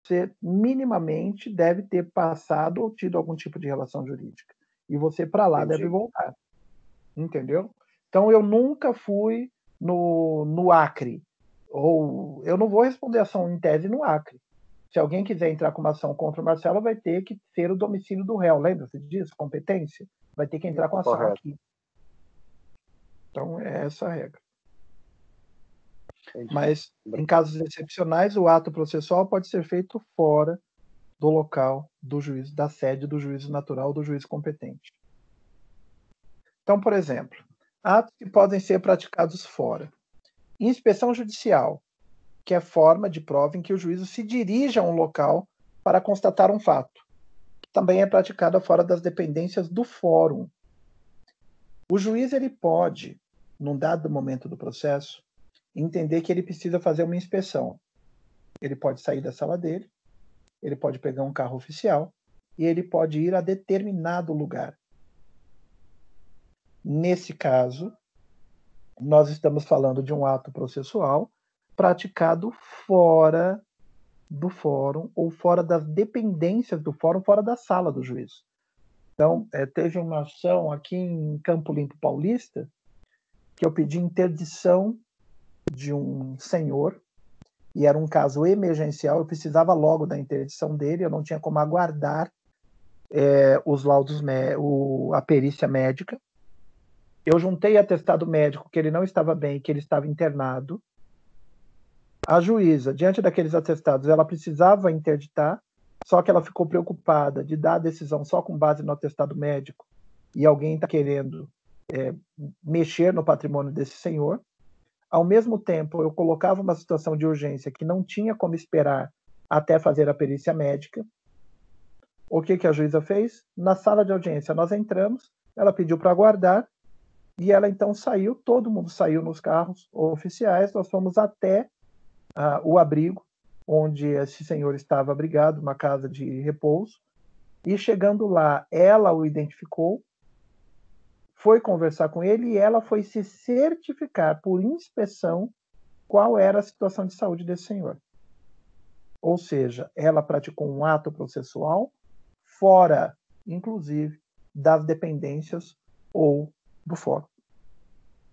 você minimamente deve ter passado ou tido algum tipo de relação jurídica. E você para lá deve Entendi. voltar, entendeu? Então eu nunca fui no Acre, ou eu não vou responder ação em tese no Acre. Se alguém quiser entrar com uma ação contra o Marcelo, vai ter que ser o domicílio do réu. Lembra-se disso? Competência? Vai ter que entrar com ação Correto. aqui. Então, é essa a regra. Entendi. Mas, em casos excepcionais, o ato processual pode ser feito fora do local do juízo, da sede do juízo natural do juízo competente. Então, por exemplo, atos que podem ser praticados fora. Inspeção judicial, que é forma de prova em que o juízo se dirige a um local para constatar um fato, que também é praticada fora das dependências do fórum. O juiz ele pode, num dado momento do processo, entender que ele precisa fazer uma inspeção. Ele pode sair da sala dele, ele pode pegar um carro oficial e ele pode ir a determinado lugar. Nesse caso, nós estamos falando de um ato processual praticado fora do fórum ou fora das dependências do fórum, fora da sala do juiz. Então, teve uma ação aqui em Campo Limpo Paulista que eu pedi interdição de um senhor e era um caso emergencial, eu precisava logo da interdição dele, eu não tinha como aguardar os laudos, a perícia médica. Eu juntei atestado médico que ele não estava bem, que ele estava internado. A juíza, diante daqueles atestados, ela precisava interditar, só que ela ficou preocupada de dar a decisão só com base no atestado médico e alguém está querendo mexer no patrimônio desse senhor. Ao mesmo tempo, eu colocava uma situação de urgência que não tinha como esperar até fazer a perícia médica. O que a juíza fez? Na sala de audiência, nós entramos, ela pediu para aguardar, e ela então saiu, todo mundo saiu nos carros oficiais, nós fomos até o abrigo, onde esse senhor estava abrigado, uma casa de repouso, e chegando lá, ela o identificou, foi conversar com ele e ela foi se certificar por inspeção qual era a situação de saúde desse senhor. Ou seja, ela praticou um ato processual fora, inclusive, das dependências ou do fórum,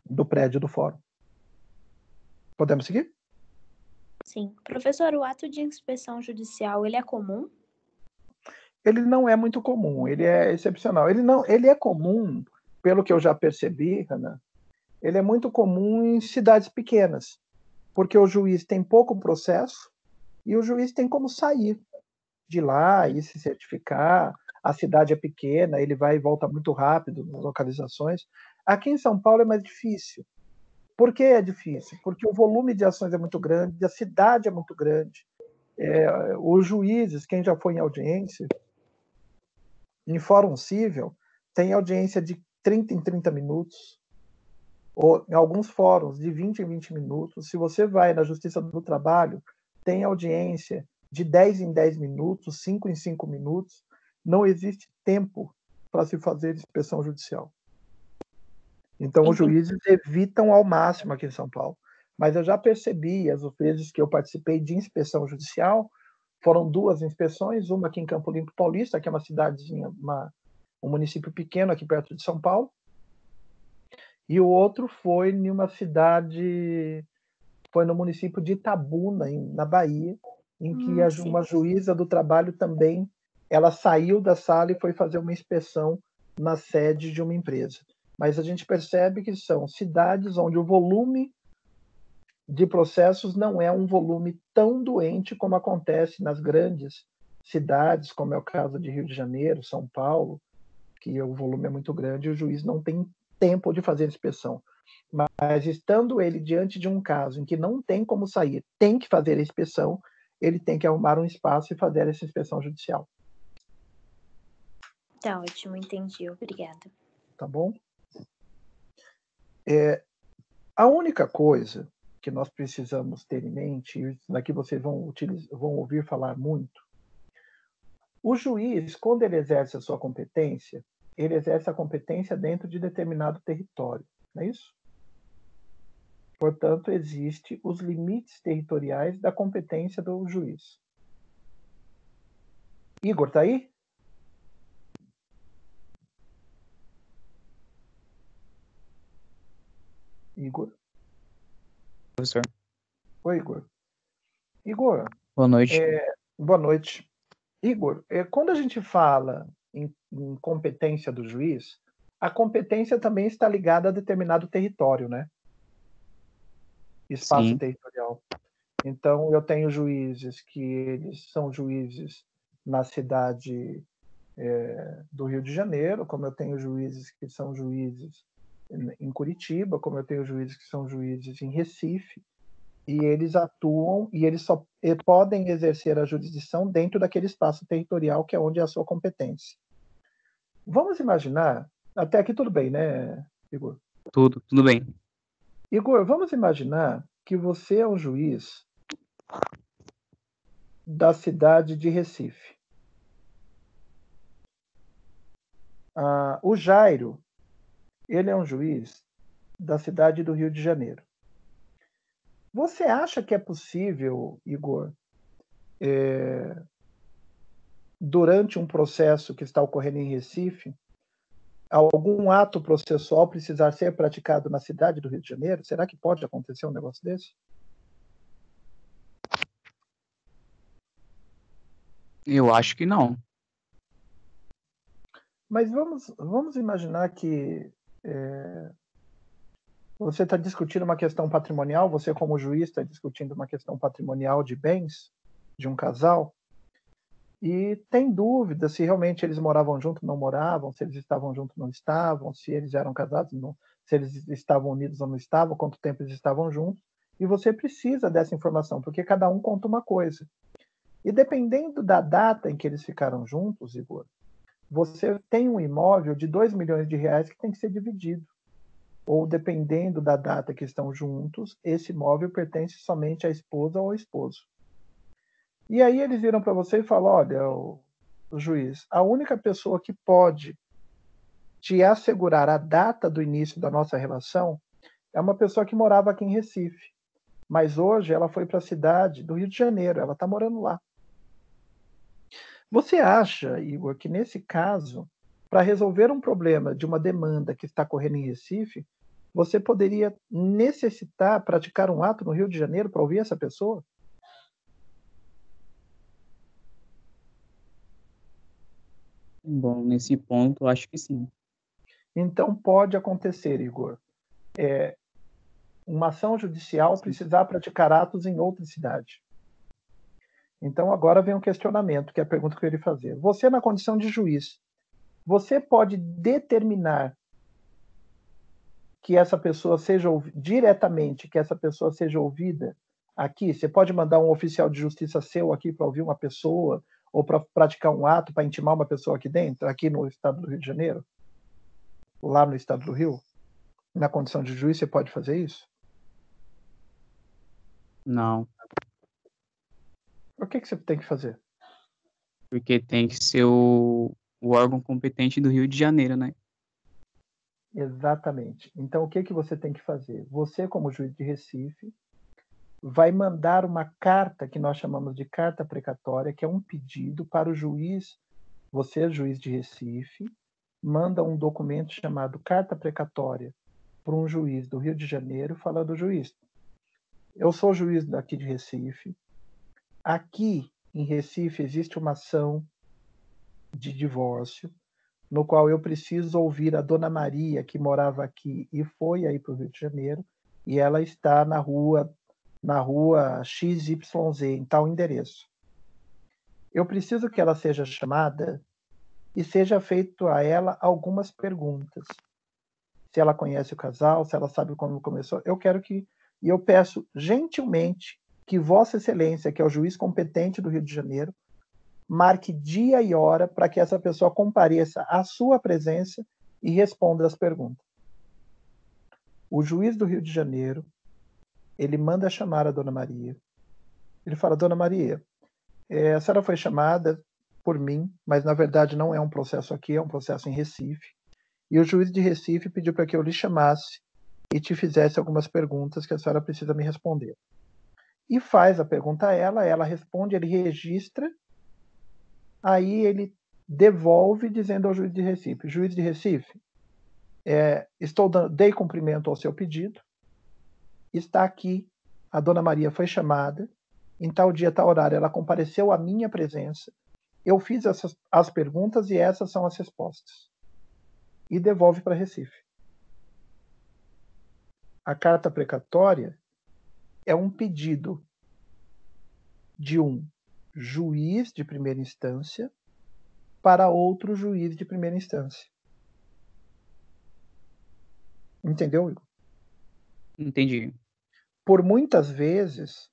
do prédio do fórum. Podemos seguir? Sim. Professor, o ato de inspeção judicial, ele é comum? Ele não é muito comum, ele é excepcional. Ele é comum, pelo que eu já percebi, Ana, ele é muito comum em cidades pequenas, porque o juiz tem pouco processo e o juiz tem como sair de lá e se certificar. A cidade é pequena, ele vai e volta muito rápido nas localizações. Aqui em São Paulo é mais difícil. Por que é difícil? Porque o volume de ações é muito grande, a cidade é muito grande. Os juízes, quem já foi em audiência, em fórum cível, tem audiência de 30 em 30 minutos, ou em alguns fóruns de 20 em 20 minutos. Se você vai na Justiça do Trabalho, tem audiência de 10 em 10 minutos, 5 em 5 minutos. Não existe tempo para se fazer inspeção judicial. Então, os Entendi. juízes evitam ao máximo aqui em São Paulo. Mas eu já percebi, as vezes que eu participei de inspeção judicial, foram 2 inspeções, uma aqui em Campo Limpo Paulista, que é uma cidadezinha, um município pequeno aqui perto de São Paulo, e o outro foi em uma cidade, foi no município de Itabuna, na Bahia, em que Sim. uma juíza do trabalho também, ela saiu da sala e foi fazer uma inspeção na sede de uma empresa. Mas a gente percebe que são cidades onde o volume de processos não é um volume tão doente como acontece nas grandes cidades, como é o caso de Rio de Janeiro, São Paulo, que o volume é muito grande e o juiz não tem tempo de fazer inspeção. Mas estando ele diante de um caso em que não tem como sair, tem que fazer a inspeção, ele tem que arrumar um espaço e fazer essa inspeção judicial. Tá ótimo, entendi. Obrigada. Tá bom? A única coisa que nós precisamos ter em mente, e daqui vocês vão ouvir falar muito, o juiz, quando ele exerce a sua competência, ele exerce a competência dentro de determinado território, não é isso? Portanto, existem os limites territoriais da competência do juiz. Igor, tá aí? Igor? Professor. Oi, Igor. Igor, Boa noite. boa noite. Igor, quando a gente fala em competência do juiz, a competência também está ligada a determinado território, né? Espaço Sim. territorial. Então, eu tenho juízes que eles são juízes na cidade do Rio de Janeiro, como eu tenho juízes que são juízes em Curitiba, como eu tenho juízes que são juízes em Recife, e eles atuam e eles só podem exercer a jurisdição dentro daquele espaço territorial que é onde é a sua competência. Vamos imaginar, até aqui tudo bem, né, Igor? Tudo bem. Igor, vamos imaginar que você é um juiz da cidade de Recife. O Jairo, ele é um juiz da cidade do Rio de Janeiro. Você acha que é possível, Igor, durante um processo que está ocorrendo em Recife, algum ato processual precisar ser praticado na cidade do Rio de Janeiro? Será que pode acontecer um negócio desse? Eu acho que não. Mas vamos imaginar que você está discutindo uma questão patrimonial, você como juiz está discutindo uma questão patrimonial de bens de um casal, e tem dúvida se realmente eles moravam juntos, não moravam, se eles estavam juntos, não estavam, se eles eram casados, não, se eles estavam unidos ou não estavam, quanto tempo eles estavam juntos, e você precisa dessa informação, porque cada um conta uma coisa. E dependendo da data em que eles ficaram juntos, Igor, você tem um imóvel de 2 milhões de reais que tem que ser dividido. Ou dependendo da data que estão juntos, esse imóvel pertence somente à esposa ou ao esposo. E aí eles viram para você e falam, olha, o juiz, a única pessoa que pode te assegurar a data do início da nossa relação é uma pessoa que morava aqui em Recife. Mas hoje ela foi para a cidade do Rio de Janeiro, ela está morando lá. Você acha, Igor, que nesse caso, para resolver um problema de uma demanda que está correndo em Recife, você poderia necessitar praticar um ato no Rio de Janeiro para ouvir essa pessoa? Bom, nesse ponto, eu acho que sim. Então pode acontecer, Igor, uma ação judicial precisar praticar atos em outra cidade. Então agora vem um questionamento, que é a pergunta que eu iria fazer. Você, na condição de juiz, você pode determinar que essa pessoa seja diretamente, que essa pessoa seja ouvida aqui? Você pode mandar um oficial de justiça seu aqui para ouvir uma pessoa ou para praticar um ato, para intimar uma pessoa aqui dentro, aqui no estado do Rio de Janeiro? Lá no estado do Rio? Na condição de juiz, você pode fazer isso? Não, O que você tem que fazer? porque tem que ser o órgão competente do Rio de Janeiro, né? Exatamente. Então, o que você tem que fazer? Você, como juiz de Recife, vai mandar uma carta que nós chamamos de carta precatória, que é um pedido para o juiz. Você, juiz de Recife, manda um documento chamado carta precatória para um juiz do Rio de Janeiro, falando: juiz, eu sou juiz daqui de Recife. Aqui em Recife existe uma ação de divórcio, no qual eu preciso ouvir a Dona Maria, que morava aqui e foi aí para o Rio de Janeiro, e ela está na rua XYZ, em tal endereço. Eu preciso que ela seja chamada e seja feito a ela algumas perguntas. Se ela conhece o casal, se ela sabe como começou. E eu peço gentilmente que Vossa Excelência, que é o juiz competente do Rio de Janeiro, marque dia e hora para que essa pessoa compareça à sua presença e responda as perguntas. O juiz do Rio de Janeiro, ele manda chamar a Dona Maria. Ele fala: Dona Maria, a senhora foi chamada por mim, mas na verdade não é um processo aqui, é um processo em Recife. E o juiz de Recife pediu para que eu lhe chamasse e te fizesse algumas perguntas que a senhora precisa me responder. E faz a pergunta a ela responde, ele registra, Aí ele devolve dizendo ao juiz de Recife: juiz de Recife, dei cumprimento ao seu pedido, está aqui, a dona Maria foi chamada, em tal dia, tal horário, ela compareceu à minha presença, eu fiz as perguntas e essas são as respostas. E devolve para Recife. A carta precatória é um pedido de um juiz de primeira instância para outro juiz de primeira instância. Entendeu, Igor? Entendi. Por muitas vezes,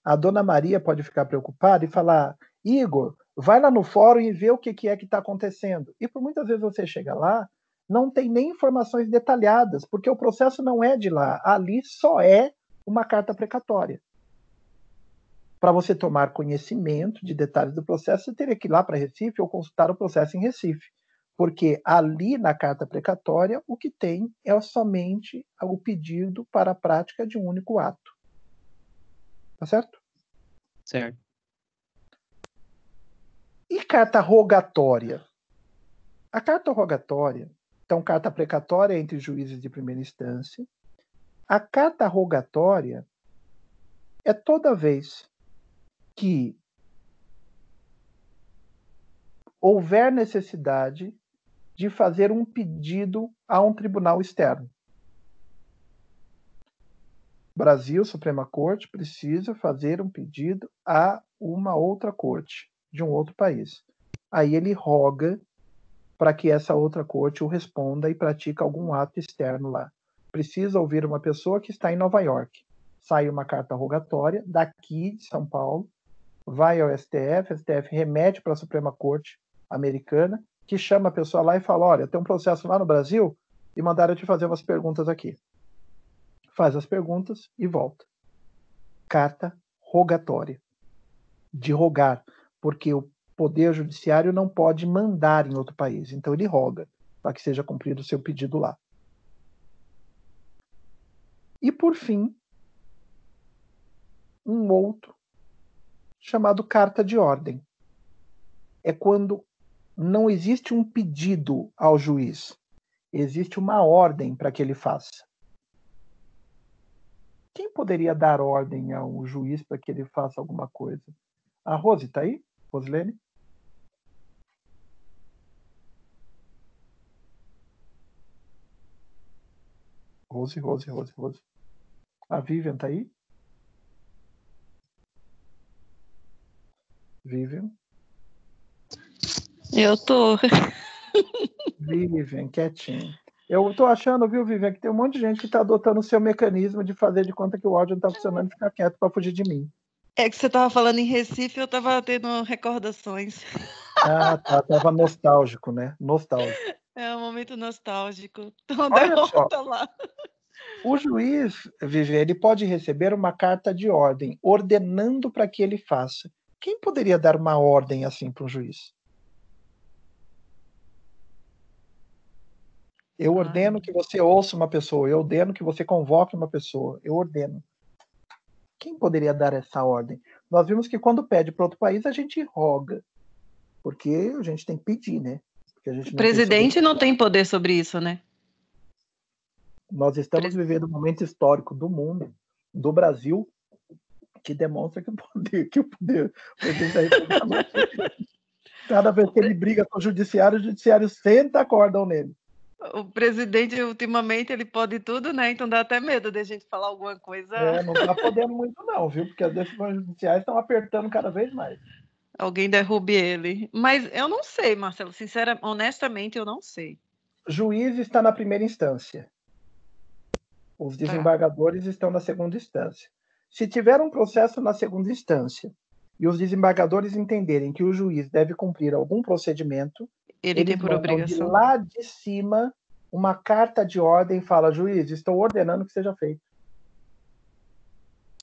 a dona Maria pode ficar preocupada e falar: Igor, vai lá no fórum e vê o que é que está acontecendo. E por muitas vezes você chega lá, não tem nem informações detalhadas, porque o processo não é de lá. Ali só é uma carta precatória. Para você tomar conhecimento de detalhes do processo, você teria que ir lá para Recife ou consultar o processo em Recife. Porque ali na carta precatória, o que tem é somente o pedido para a prática de um único ato. Tá certo? Certo. E carta rogatória? A carta rogatória, então, carta precatória entre juízes de primeira instância. A carta rogatória é toda vez que houver necessidade de fazer um pedido a um tribunal externo. Brasil, Suprema Corte, precisa fazer um pedido a uma outra corte de um outro país. Aí ele roga para que essa outra corte o responda e pratique algum ato externo lá. Precisa ouvir uma pessoa que está em Nova York. Sai uma carta rogatória daqui de São Paulo, vai ao STF, o STF remete para a Suprema Corte americana, que chama a pessoa lá e fala: olha, tem um processo lá no Brasil e mandaram eu te fazer umas perguntas aqui. Faz as perguntas e volta. Carta rogatória. De rogar, porque o Poder Judiciário não pode mandar em outro país. Então ele roga para que seja cumprido o seu pedido lá. E por fim, um outro chamado carta de ordem. É quando não existe um pedido ao juiz, existe uma ordem para que ele faça. Quem poderia dar ordem ao juiz para que ele faça alguma coisa? A Rose está aí? Rosilene? Rose. A Vivian está aí? Vivian? Eu tô. Vivian, quietinho. Eu tô achando, viu, Vivian, que tem um monte de gente que tá adotando o seu mecanismo de fazer de conta que o áudio não tá funcionando e ficar quieto para fugir de mim. É que você tava falando em Recife, eu tava tendo recordações. Ah, tá. Tava nostálgico, né? Nostálgico. É um momento nostálgico. Uma Olha só, derrota lá. o juiz, Vivian, ele pode receber uma carta de ordem ordenando para que ele faça. Quem poderia dar uma ordem assim para um juiz? Eu ordeno que você ouça uma pessoa, eu ordeno que você convoque uma pessoa, eu ordeno. Quem poderia dar essa ordem? Nós vimos que quando pede para outro país, a gente roga, porque a gente tem que pedir, né? Porque a gente O presidente não tem poder sobre isso, né? Nós estamos vivendo um momento histórico do mundo, do Brasil, que demonstra que o presidente da República, cada vez que ele briga com o judiciário senta acordam nele. O presidente, ultimamente, ele pode tudo, né? Então dá até medo de a gente falar alguma coisa. Não tá podendo muito não, viu? Porque as decisões judiciais estão apertando cada vez mais. Alguém derrube ele. Mas eu não sei, Marcelo. Honestamente, eu não sei. Juiz está na primeira instância. Os desembargadores estão na segunda instância. Se tiver um processo na segunda instância e os desembargadores entenderem que o juiz deve cumprir algum procedimento, ele tem por obrigação de lá de cima uma carta de ordem e fala: juiz, estou ordenando que seja feito.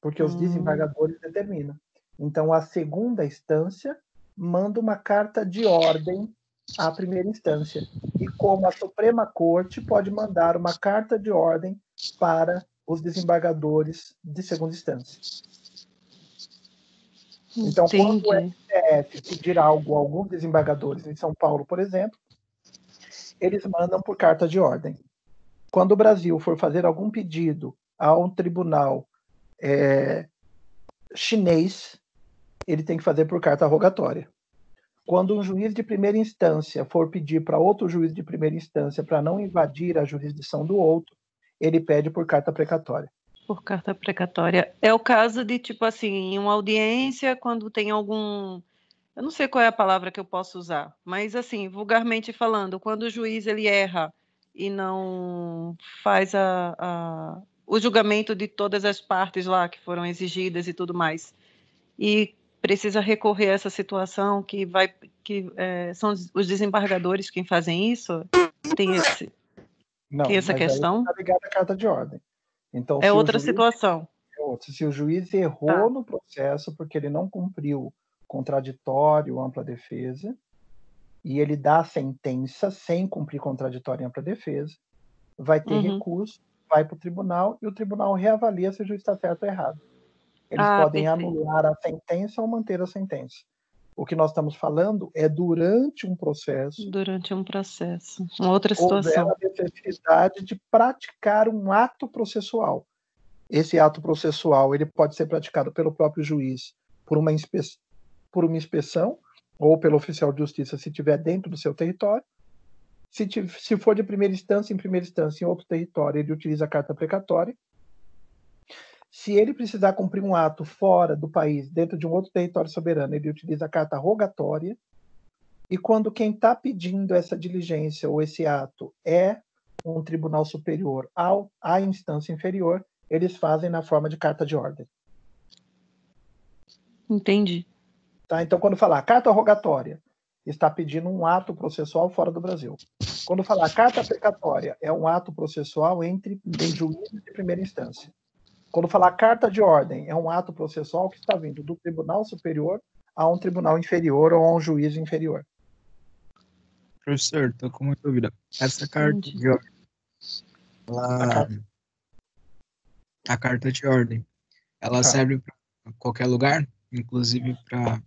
Porque os desembargadores determinam. Então a segunda instância manda uma carta de ordem à primeira instância. E como a Suprema Corte pode mandar uma carta de ordem para os desembargadores de segunda instância. Então, quando o Entendi. STF pedir algo a alguns desembargadores em São Paulo, por exemplo, eles mandam por carta de ordem. Quando o Brasil for fazer algum pedido a um tribunal chinês, ele tem que fazer por carta rogatória. Quando um juiz de primeira instância for pedir para outro juiz de primeira instância para não invadir a jurisdição do outro, ele pede por carta precatória. Por carta precatória. É o caso de, tipo assim, em uma audiência, quando tem algum... Eu não sei qual é a palavra que eu posso usar, mas assim, vulgarmente falando, quando o juiz ele erra e não faz o julgamento de todas as partes lá que foram exigidas e tudo mais, e precisa recorrer a essa situação que são os desembargadores quem fazem isso, tem Não, essa mas aí questão, está ligado à carta de ordem. Então, é se o outra juiz situação. Se o juiz errou Tá. no processo porque ele não cumpriu contraditório, ampla defesa, e ele dá a sentença sem cumprir contraditório e ampla defesa, vai ter recurso, vai para o tribunal e o tribunal reavalia se o juiz está certo ou errado. Eles podem Perfeito. anular a sentença ou manter a sentença. O que nós estamos falando é durante um processo, Durante um processo. Uma outra houver situação. a necessidade de praticar um ato processual. Esse ato processual ele pode ser praticado pelo próprio juiz por uma inspeção ou pelo oficial de justiça se estiver dentro do seu território. Se for de primeira instância, em outro território, ele utiliza a carta precatória. Se ele precisar cumprir um ato fora do país, dentro de um outro território soberano, ele utiliza a carta rogatória. E quando quem está pedindo essa diligência ou esse ato é um tribunal superior à instância inferior, eles fazem na forma de carta de ordem. Entendi. Tá? Então, quando falar carta rogatória, está pedindo um ato processual fora do Brasil. Quando falar carta precatória, é um ato processual entre juízes de primeira instância. Quando falar carta de ordem, é um ato processual que está vindo do tribunal superior a um tribunal inferior ou a um juiz inferior. Professor, estou com uma dúvida. Essa carta de ordem, a carta de ordem, ela serve para qualquer lugar, inclusive para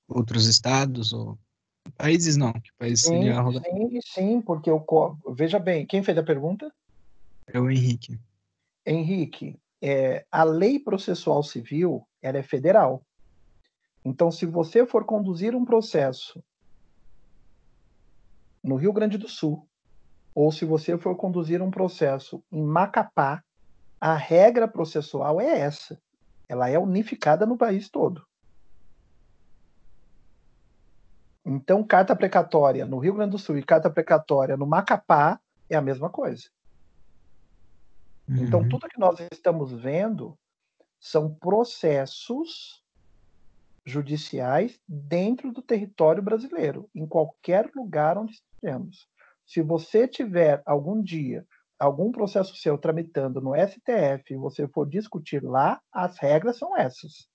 outros estados ou países não? Que país seria Sim, porque veja bem, quem fez a pergunta? É o Henrique. Henrique, a lei processual civil, ela é federal. Então, se você for conduzir um processo no Rio Grande do Sul, ou se você for conduzir um processo em Macapá, a regra processual é essa. Ela é unificada no país todo. Então, carta precatória no Rio Grande do Sul e carta precatória no Macapá é a mesma coisa. Então, tudo que nós estamos vendo são processos judiciais dentro do território brasileiro, em qualquer lugar onde estivermos. Se você tiver algum dia algum processo seu tramitando no STF e você for discutir lá, as regras são essas.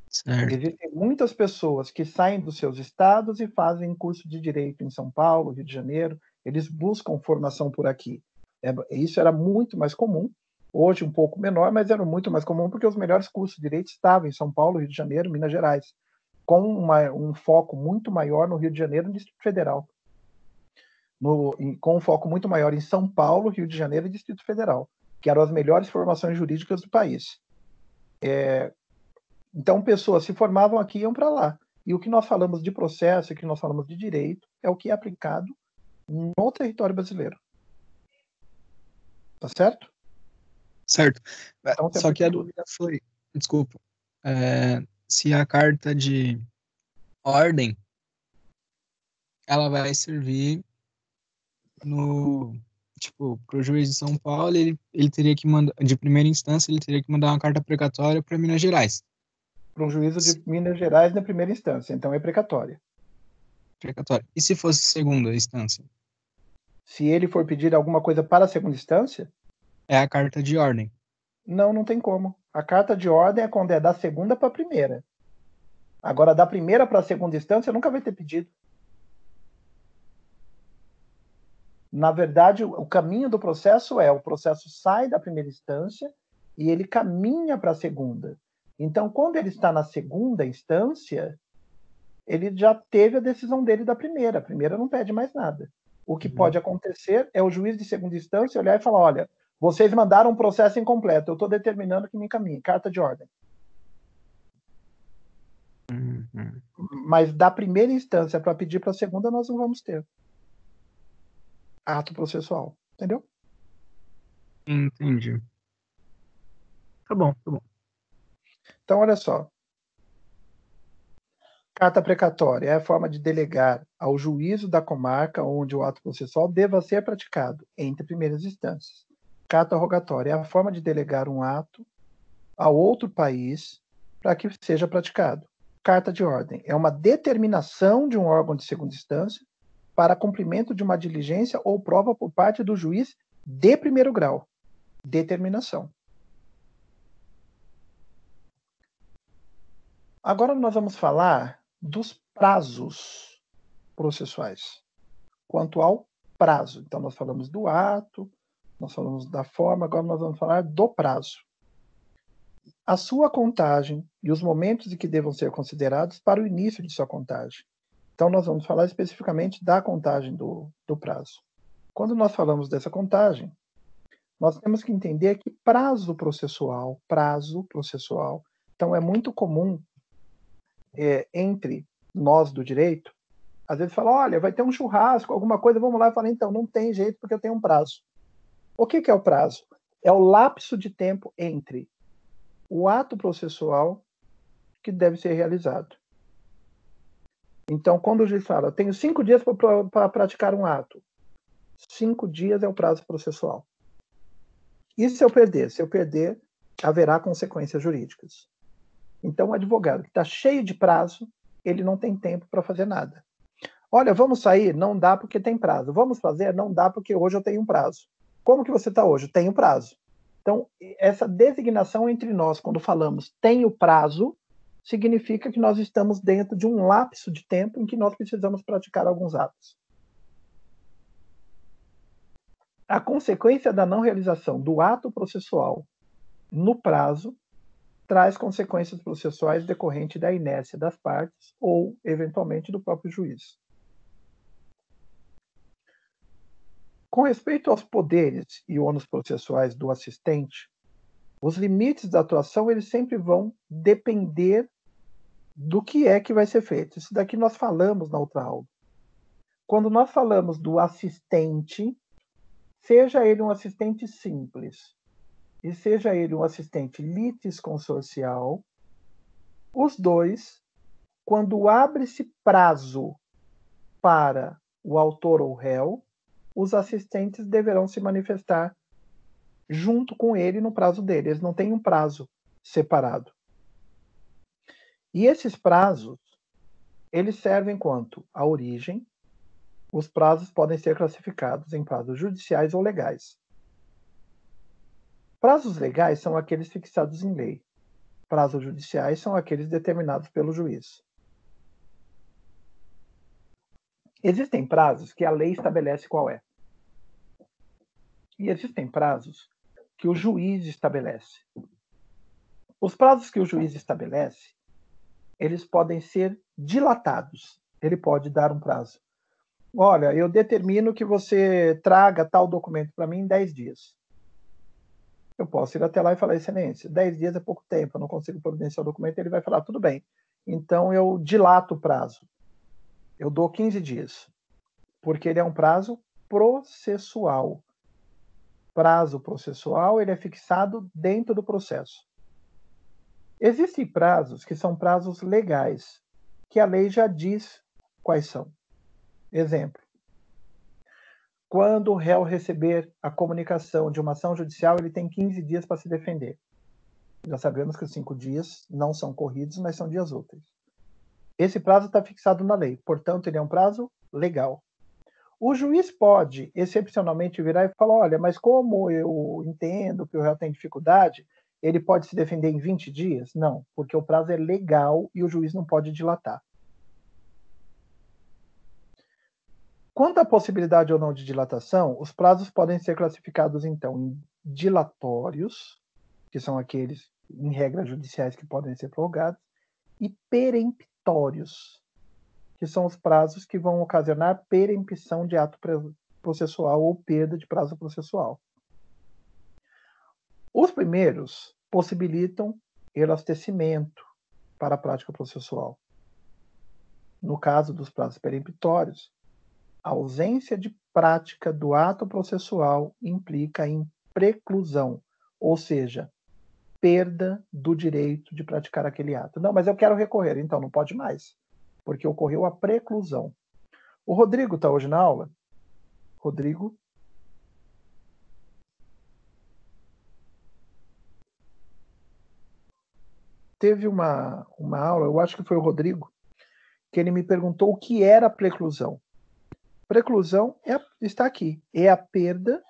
Certo. Existem muitas pessoas que saem dos seus estados e fazem curso de direito em São Paulo, Rio de Janeiro, eles buscam formação por aqui. Isso era muito mais comum, hoje um pouco menor, mas era muito mais comum porque os melhores cursos de direito estavam em São Paulo, Rio de Janeiro, Minas Gerais, com um foco muito maior no Rio de Janeiro e no Distrito Federal. Com um foco muito maior em São Paulo, Rio de Janeiro e Distrito Federal, que eram as melhores formações jurídicas do país. Então, pessoas se formavam aqui e iam para lá. E o que nós falamos de processo, o que nós falamos de direito, é o que é aplicado no território brasileiro. Tá certo? Certo. Então, só que a dúvida foi, desculpa, se a carta de ordem, ela vai servir pro juiz de São Paulo, ele teria que mandar, de primeira instância, ele teria que mandar uma carta precatória para Minas Gerais. Para um juízo de Minas Gerais na primeira instância, então é precatória. Precatória. E se fosse segunda instância? Se ele for pedir alguma coisa para a segunda instância? É a carta de ordem. Não tem como. A carta de ordem é quando é da segunda para a primeira. Agora, da primeira para a segunda instância, nunca vai ter pedido. Na verdade, o caminho do processo o processo sai da primeira instância e ele caminha para a segunda. Então, quando ele está na segunda instância, ele já teve a decisão dele da primeira. A primeira não pede mais nada. O que pode acontecer é o juiz de segunda instância olhar e falar, olha, vocês mandaram um processo incompleto, eu estou determinando que me encaminhe. Carta de ordem. Mas da primeira instância para pedir para a segunda, nós não vamos ter. Ato processual. Entendeu? Entendi. Tá bom. Então, olha só. Carta precatória é a forma de delegar ao juízo da comarca onde o ato processual deva ser praticado, entre primeiras instâncias. Carta rogatória é a forma de delegar um ato a outro país para que seja praticado. Carta de ordem é uma determinação de um órgão de segunda instância para cumprimento de uma diligência ou prova por parte do juiz de primeiro grau. Determinação. Agora nós vamos falar dos prazos processuais. Quanto ao prazo. Então, nós falamos do ato, nós falamos da forma, agora nós vamos falar do prazo. A sua contagem e os momentos em que devam ser considerados para o início de sua contagem. Então, nós vamos falar especificamente da contagem do prazo. Quando nós falamos dessa contagem, nós temos que entender que prazo processual, então é muito comum entre nós do direito, às vezes fala, olha, vai ter um churrasco, alguma coisa, vamos lá. Eu falo, então, não tem jeito porque eu tenho um prazo. O que é o prazo? É o lapso de tempo entre o ato processual que deve ser realizado. Então, quando o juiz fala, eu tenho 5 dias para praticar um ato, 5 dias é o prazo processual. E se eu perder? Se eu perder, haverá consequências jurídicas. Então, o advogado que está cheio de prazo, ele não tem tempo para fazer nada. Olha, vamos sair? Não dá porque tem prazo. Vamos fazer? Não dá porque hoje eu tenho um prazo. Como que você está hoje? Tenho prazo. Então, essa designação entre nós, quando falamos tenho prazo, significa que nós estamos dentro de um lapso de tempo em que nós precisamos praticar alguns atos. A consequência da não realização do ato processual no prazo traz consequências processuais decorrentes da inércia das partes ou, eventualmente, do próprio juiz. Com respeito aos poderes e ônus processuais do assistente, os limites da atuação eles sempre vão depender do que é que vai ser feito. Isso daqui nós falamos na outra aula. Quando nós falamos do assistente, seja ele um assistente simples e seja ele um assistente litisconsorcial, os dois, quando abre-se prazo para o autor ou réu, os assistentes deverão se manifestar junto com ele no prazo dele. Eles não têm um prazo separado. E esses prazos, eles servem quanto à origem. Os prazos podem ser classificados em prazos judiciais ou legais. Prazos legais são aqueles fixados em lei. Prazos judiciais são aqueles determinados pelo juiz. Existem prazos que a lei estabelece qual é. E existem prazos que o juiz estabelece. Os prazos que o juiz estabelece, eles podem ser dilatados. Ele pode dar um prazo. Olha, eu determino que você traga tal documento para mim em 10 dias. Eu posso ir até lá e falar, excelência, 10 dias é pouco tempo, eu não consigo providenciar o documento. Ele vai falar, tudo bem. Então eu dilato o prazo. Eu dou 15 dias. Porque ele é um prazo processual. Prazo processual, ele é fixado dentro do processo. Existem prazos que são prazos legais, que a lei já diz quais são. Exemplo. Quando o réu receber a comunicação de uma ação judicial, ele tem 15 dias para se defender. Já sabemos que os 5 dias não são corridos, mas são dias úteis. Esse prazo está fixado na lei, portanto, ele é um prazo legal. O juiz pode, excepcionalmente, virar e falar, olha, mas como eu entendo que o réu tem dificuldade, ele pode se defender em 20 dias? Não, porque o prazo é legal e o juiz não pode dilatar. Quanto à possibilidade ou não de dilatação, os prazos podem ser classificados, então, em dilatórios que são aqueles, em regras judiciais, que podem ser prorrogados, e peremptórios, que são os prazos que vão ocasionar perempção de ato processual ou perda de prazo processual. Os primeiros possibilitam elastecimento para a prática processual. No caso dos prazos peremptórios, a ausência de prática do ato processual implica em preclusão, ou seja, perda do direito de praticar aquele ato. Não, mas eu quero recorrer, então não pode mais, porque ocorreu a preclusão. O Rodrigo está hoje na aula? Rodrigo? Teve uma aula, eu acho que foi o Rodrigo, que ele me perguntou o que era preclusão. Preclusão está aqui, é a perda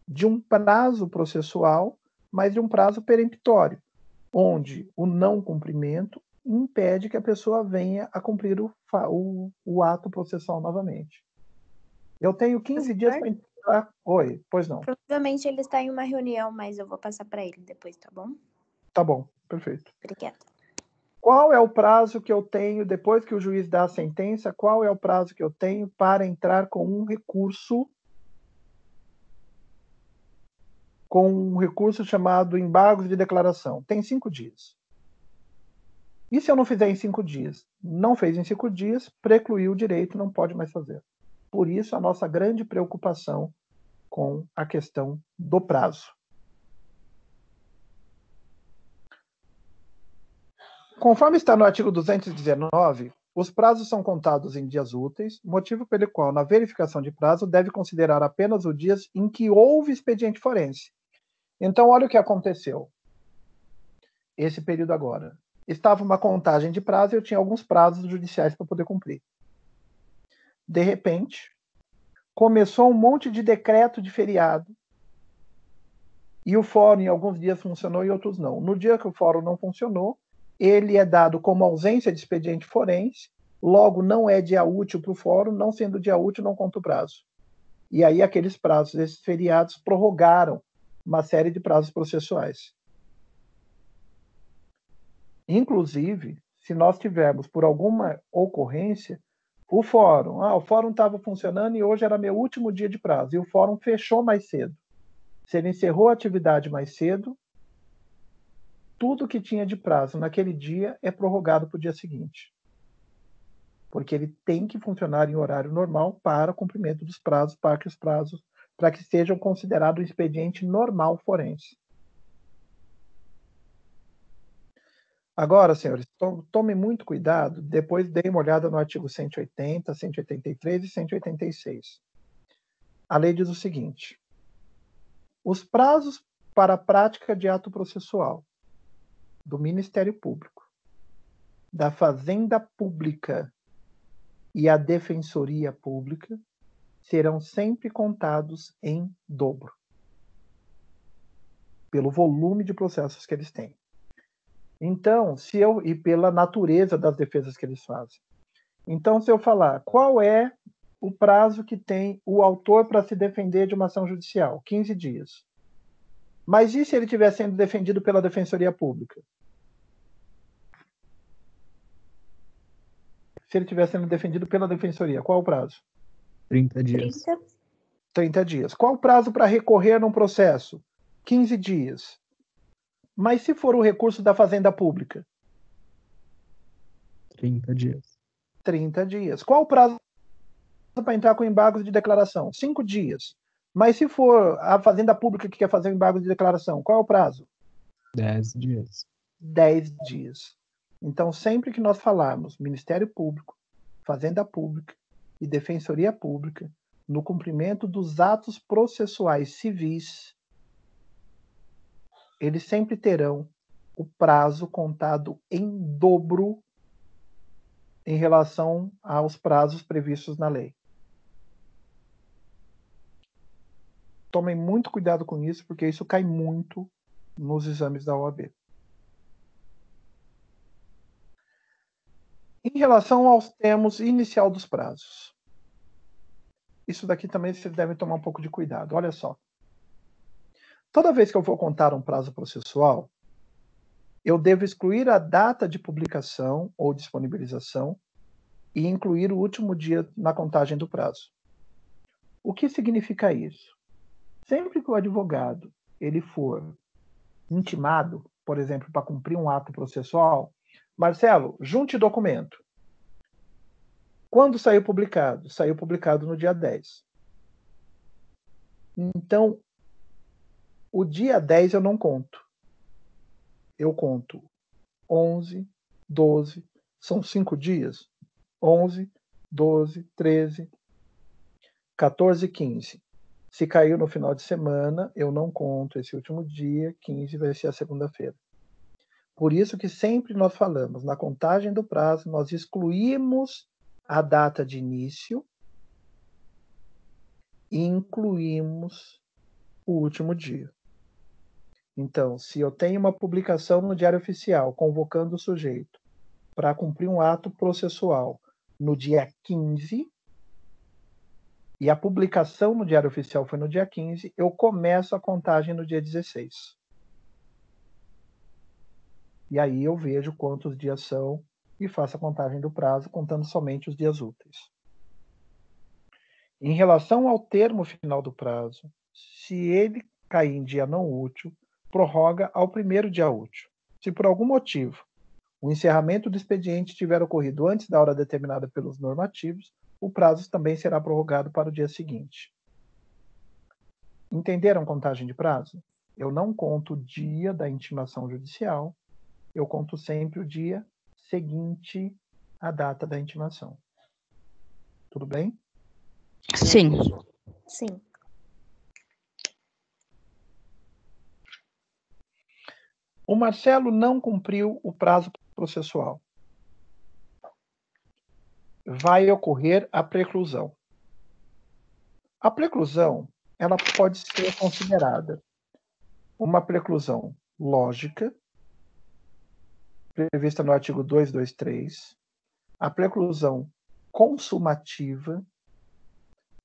de um prazo processual, mas de um prazo peremptório, onde o não cumprimento impede que a pessoa venha a cumprir o ato processual novamente. Eu tenho 15 dias para entrar. Oi, pois não. Provavelmente ele está em uma reunião, mas eu vou passar para ele depois, tá bom? Tá bom, perfeito. Obrigada. Qual é o prazo que eu tenho, depois que o juiz dá a sentença, qual é o prazo que eu tenho para entrar com um recurso chamado embargos de declaração? Tem 5 dias. E se eu não fizer em 5 dias? Não fez em 5 dias, precluiu o direito, não pode mais fazer. Por isso, a nossa grande preocupação com a questão do prazo. Conforme está no artigo 219, os prazos são contados em dias úteis, motivo pelo qual, na verificação de prazo, deve considerar apenas os dias em que houve expediente forense. Então, olha o que aconteceu. Esse período agora. Estava uma contagem de prazo e eu tinha alguns prazos judiciais para poder cumprir. De repente, começou um monte de decreto de feriado e o fórum em alguns dias funcionou e outros não. No dia que o fórum não funcionou, ele é dado como ausência de expediente forense, logo não é dia útil para o fórum, não sendo dia útil, não conta o prazo. E aí aqueles prazos, esses feriados, prorrogaram uma série de prazos processuais. Inclusive, se nós tivermos, por alguma ocorrência, o fórum estava funcionando e hoje era meu último dia de prazo, e o fórum fechou mais cedo. Se ele encerrou a atividade mais cedo, tudo que tinha de prazo naquele dia é prorrogado para o dia seguinte. Porque ele tem que funcionar em horário normal para o cumprimento dos prazos, para que sejam considerados um expediente normal forense. Agora, senhores, tomem muito cuidado, depois deem uma olhada no artigo 180, 183 e 186. A lei diz o seguinte: os prazos para a prática de ato processual do Ministério Público, da Fazenda Pública e a Defensoria Pública serão sempre contados em dobro, pelo volume de processos que eles têm. Então, e pela natureza das defesas que eles fazem. Então, se eu falar qual é o prazo que tem o autor para se defender de uma ação judicial? 15 dias. Mas e se ele estiver sendo defendido pela Defensoria Pública? Se ele estiver sendo defendido pela Defensoria, qual o prazo? 30 dias. 30 dias. Qual o prazo para recorrer num processo? 15 dias. Mas se for o recurso da Fazenda Pública? 30 dias. 30 dias. Qual o prazo para entrar com embargos de declaração? 5 dias. Mas se for a Fazenda Pública que quer fazer o embargo de declaração, qual é o prazo? 10 dias. 10 dias. Então, sempre que nós falarmos Ministério Público, Fazenda Pública e Defensoria Pública, no cumprimento dos atos processuais civis, eles sempre terão o prazo contado em dobro em relação aos prazos previstos na lei. Tomem muito cuidado com isso, porque isso cai muito nos exames da OAB. Em relação aos termos inicial dos prazos, isso daqui também vocês devem tomar um pouco de cuidado. Olha só. Toda vez que eu for contar um prazo processual, eu devo excluir a data de publicação ou disponibilização e incluir o último dia na contagem do prazo. O que significa isso? Sempre que o advogado ele for intimado, por exemplo, para cumprir um ato processual, Marcelo, junte documento. Quando saiu publicado? Saiu publicado no dia 10. Então, o dia 10 eu não conto. Eu conto 11, 12, são 5 dias. 11, 12, 13, 14, 15. Se caiu no final de semana, eu não conto esse último dia, 15 vai ser a segunda-feira. Por isso que sempre nós falamos, na contagem do prazo, nós excluímos a data de início e incluímos o último dia. Então, se eu tenho uma publicação no Diário Oficial convocando o sujeito para cumprir um ato processual no dia 15, e a publicação no Diário Oficial foi no dia 15, eu começo a contagem no dia 16. E aí eu vejo quantos dias são e faço a contagem do prazo, contando somente os dias úteis. Em relação ao termo final do prazo, se ele cair em dia não útil, prorroga ao primeiro dia útil. Se por algum motivo o encerramento do expediente tiver ocorrido antes da hora determinada pelos normativos, o prazo também será prorrogado para o dia seguinte. Entenderam contagem de prazo? Eu não conto o dia da intimação judicial, eu conto sempre o dia seguinte à data da intimação. Tudo bem? Sim. Sim. O Marcelo não cumpriu o prazo processual. Vai ocorrer a preclusão. A preclusão, ela pode ser considerada uma preclusão lógica, prevista no artigo 223, a preclusão consumativa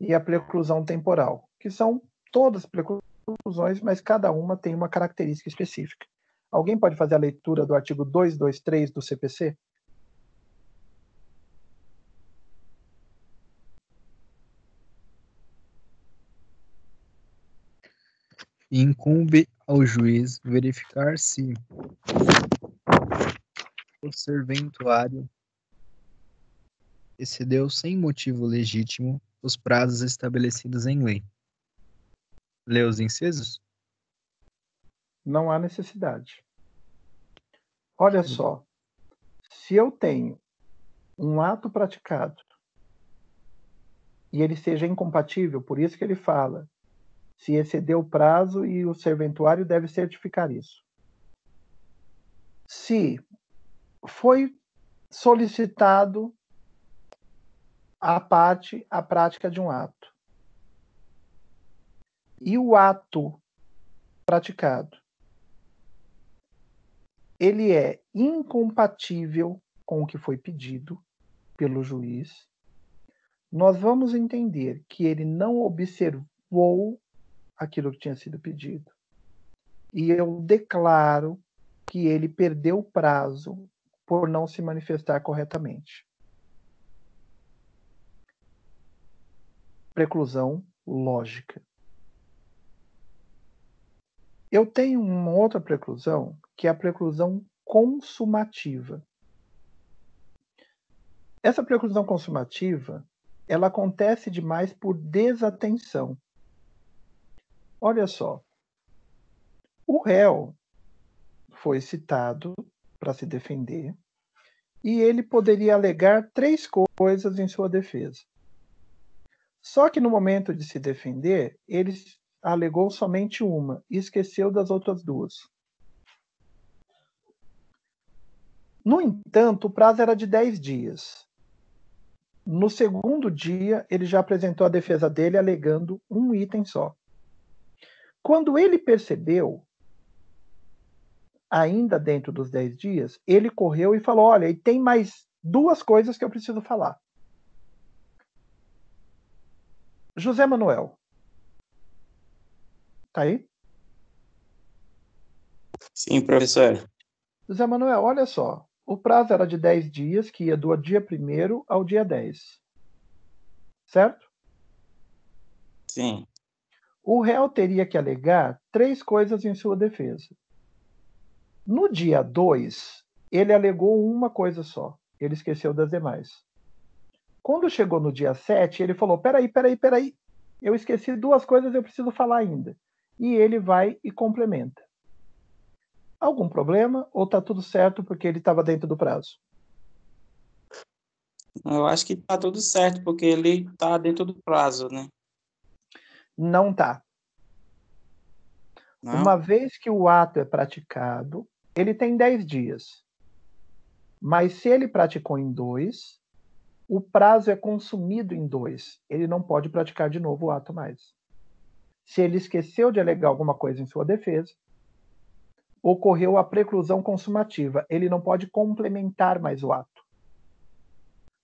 e a preclusão temporal, que são todas preclusões, mas cada uma tem uma característica específica. Alguém pode fazer a leitura do artigo 223 do CPC? Incumbe ao juiz verificar se o serventuário excedeu sem motivo legítimo os prazos estabelecidos em lei. Lê os incisos? Não há necessidade. Olha só, se eu tenho um ato praticado e ele seja incompatível, por isso que ele fala, se exceder o prazo e o serventuário deve certificar isso. Se foi solicitado à parte a prática de um ato e o ato praticado ele é incompatível com o que foi pedido pelo juiz, nós vamos entender que ele não observou aquilo que tinha sido pedido. E eu declaro que ele perdeu o prazo por não se manifestar corretamente. Preclusão lógica. Eu tenho uma outra preclusão, que é a preclusão consumativa. Essa preclusão consumativa, ela acontece demais por desatenção. Olha só, o réu foi citado para se defender e ele poderia alegar 3 coisas em sua defesa. Só que no momento de se defender, ele alegou somente uma e esqueceu das outras 2. No entanto, o prazo era de 10 dias. No segundo dia, ele já apresentou a defesa dele alegando um item só. Quando ele percebeu, ainda dentro dos 10 dias, ele correu e falou, olha, e tem mais 2 coisas que eu preciso falar. José Manuel. Tá aí? Sim, professor. José Manuel, olha só. O prazo era de 10 dias, que ia do dia 1º ao dia 10. Certo? Sim. O réu teria que alegar 3 coisas em sua defesa. No dia 2, ele alegou uma coisa só. Ele esqueceu das demais. Quando chegou no dia 7, ele falou: peraí. Eu esqueci 2 coisas, eu preciso falar ainda. E ele vai e complementa. Algum problema ou tá tudo certo porque ele estava dentro do prazo? Eu acho que tá tudo certo, porque ele tá dentro do prazo, né? Não tá. Não? Uma vez que o ato é praticado, ele tem 10 dias. Mas se ele praticou em 2, o prazo é consumido em 2. Ele não pode praticar de novo o ato mais. Se ele esqueceu de alegar alguma coisa em sua defesa, ocorreu a preclusão consumativa. Ele não pode complementar mais o ato.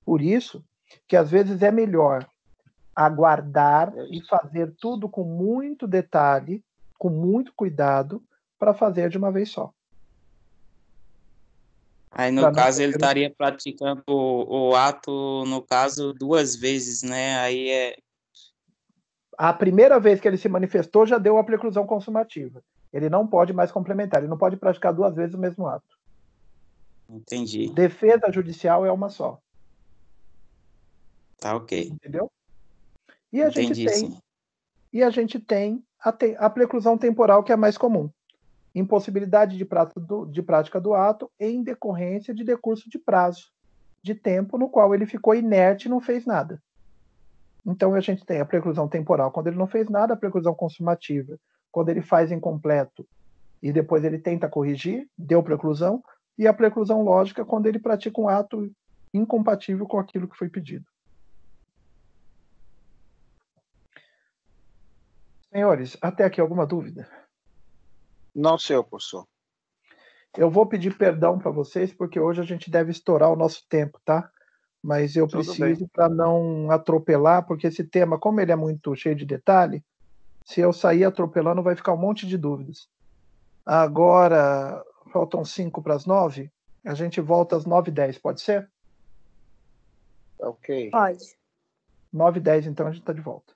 Por isso que às vezes é melhor aguardar e fazer tudo com muito detalhe, com muito cuidado, para fazer de uma vez só. Aí, no Pra não caso, ele correr o- estaria praticando o ato, no caso, 2 vezes, né? Aí é... A primeira vez que ele se manifestou já deu a preclusão consumativa. Ele não pode mais complementar, ele não pode praticar 2 vezes o mesmo ato. Entendi. Defesa judicial é uma só, Tá ok. entendeu? E a gente Entendi, tem, sim. a preclusão temporal, que é mais comum. Impossibilidade de prática do ato em decorrência de decurso de prazo, de tempo no qual ele ficou inerte e não fez nada. Então a gente tem a preclusão temporal quando ele não fez nada, a preclusão consumativa quando ele faz incompleto e depois ele tenta corrigir, deu preclusão, e a preclusão lógica quando ele pratica um ato incompatível com aquilo que foi pedido. Senhores, até aqui alguma dúvida? Não, senhor professor. Eu vou pedir perdão para vocês, porque hoje a gente deve estourar o nosso tempo, tá? Mas eu Tudo preciso para não atropelar, porque esse tema, como ele é muito cheio de detalhe, se eu sair atropelando, vai ficar um monte de dúvidas. Agora, faltam 5 para as 9, a gente volta às 9h10, pode ser? Ok. Pode. 9h10, então, a gente está de volta.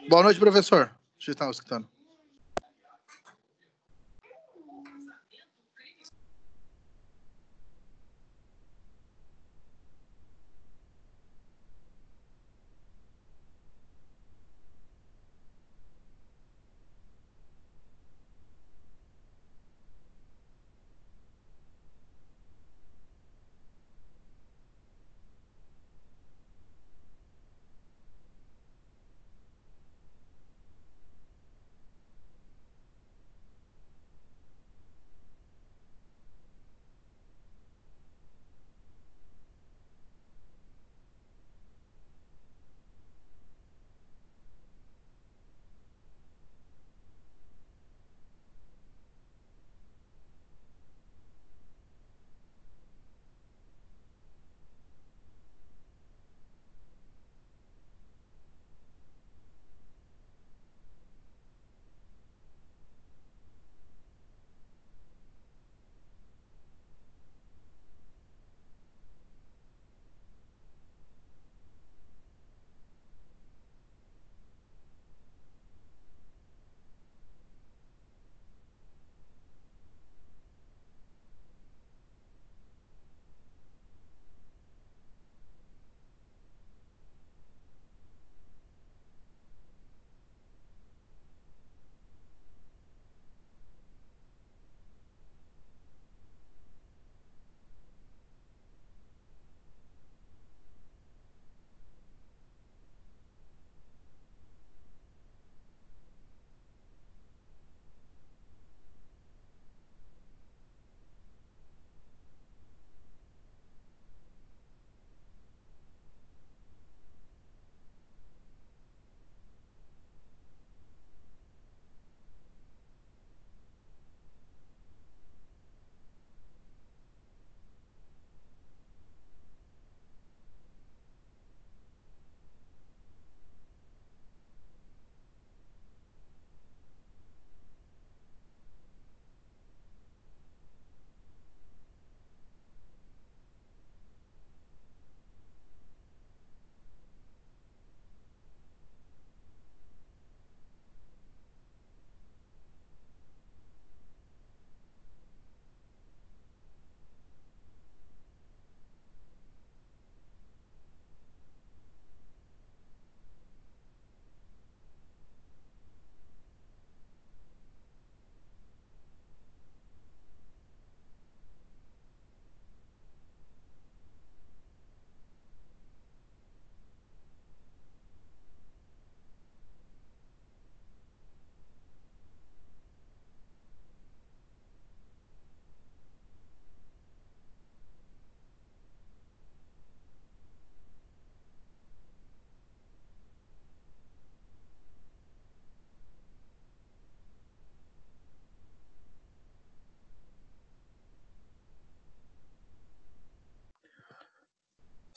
Boa noite, professor. Vocês estão escutando?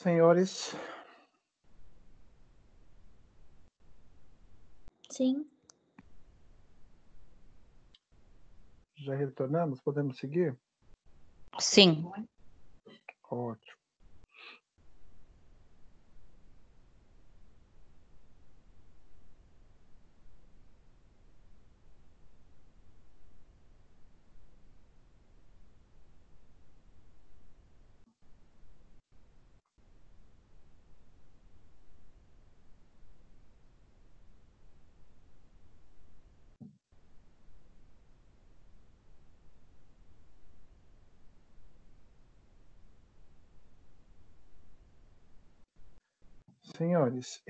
Senhores, Sim. já retornamos? Podemos seguir? Sim. Ótimo. Senhores,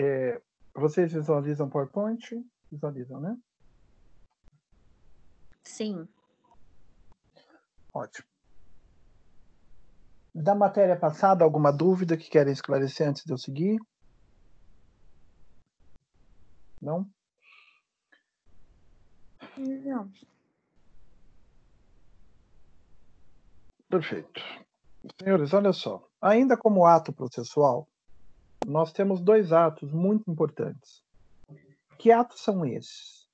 vocês visualizam o PowerPoint? Visualizam, né? Sim. Ótimo. Da matéria passada, alguma dúvida que querem esclarecer antes de eu seguir? Não? Não. Perfeito. Senhores, olha só. Ainda como ato processual, nós temos dois atos muito importantes. Que atos são esses?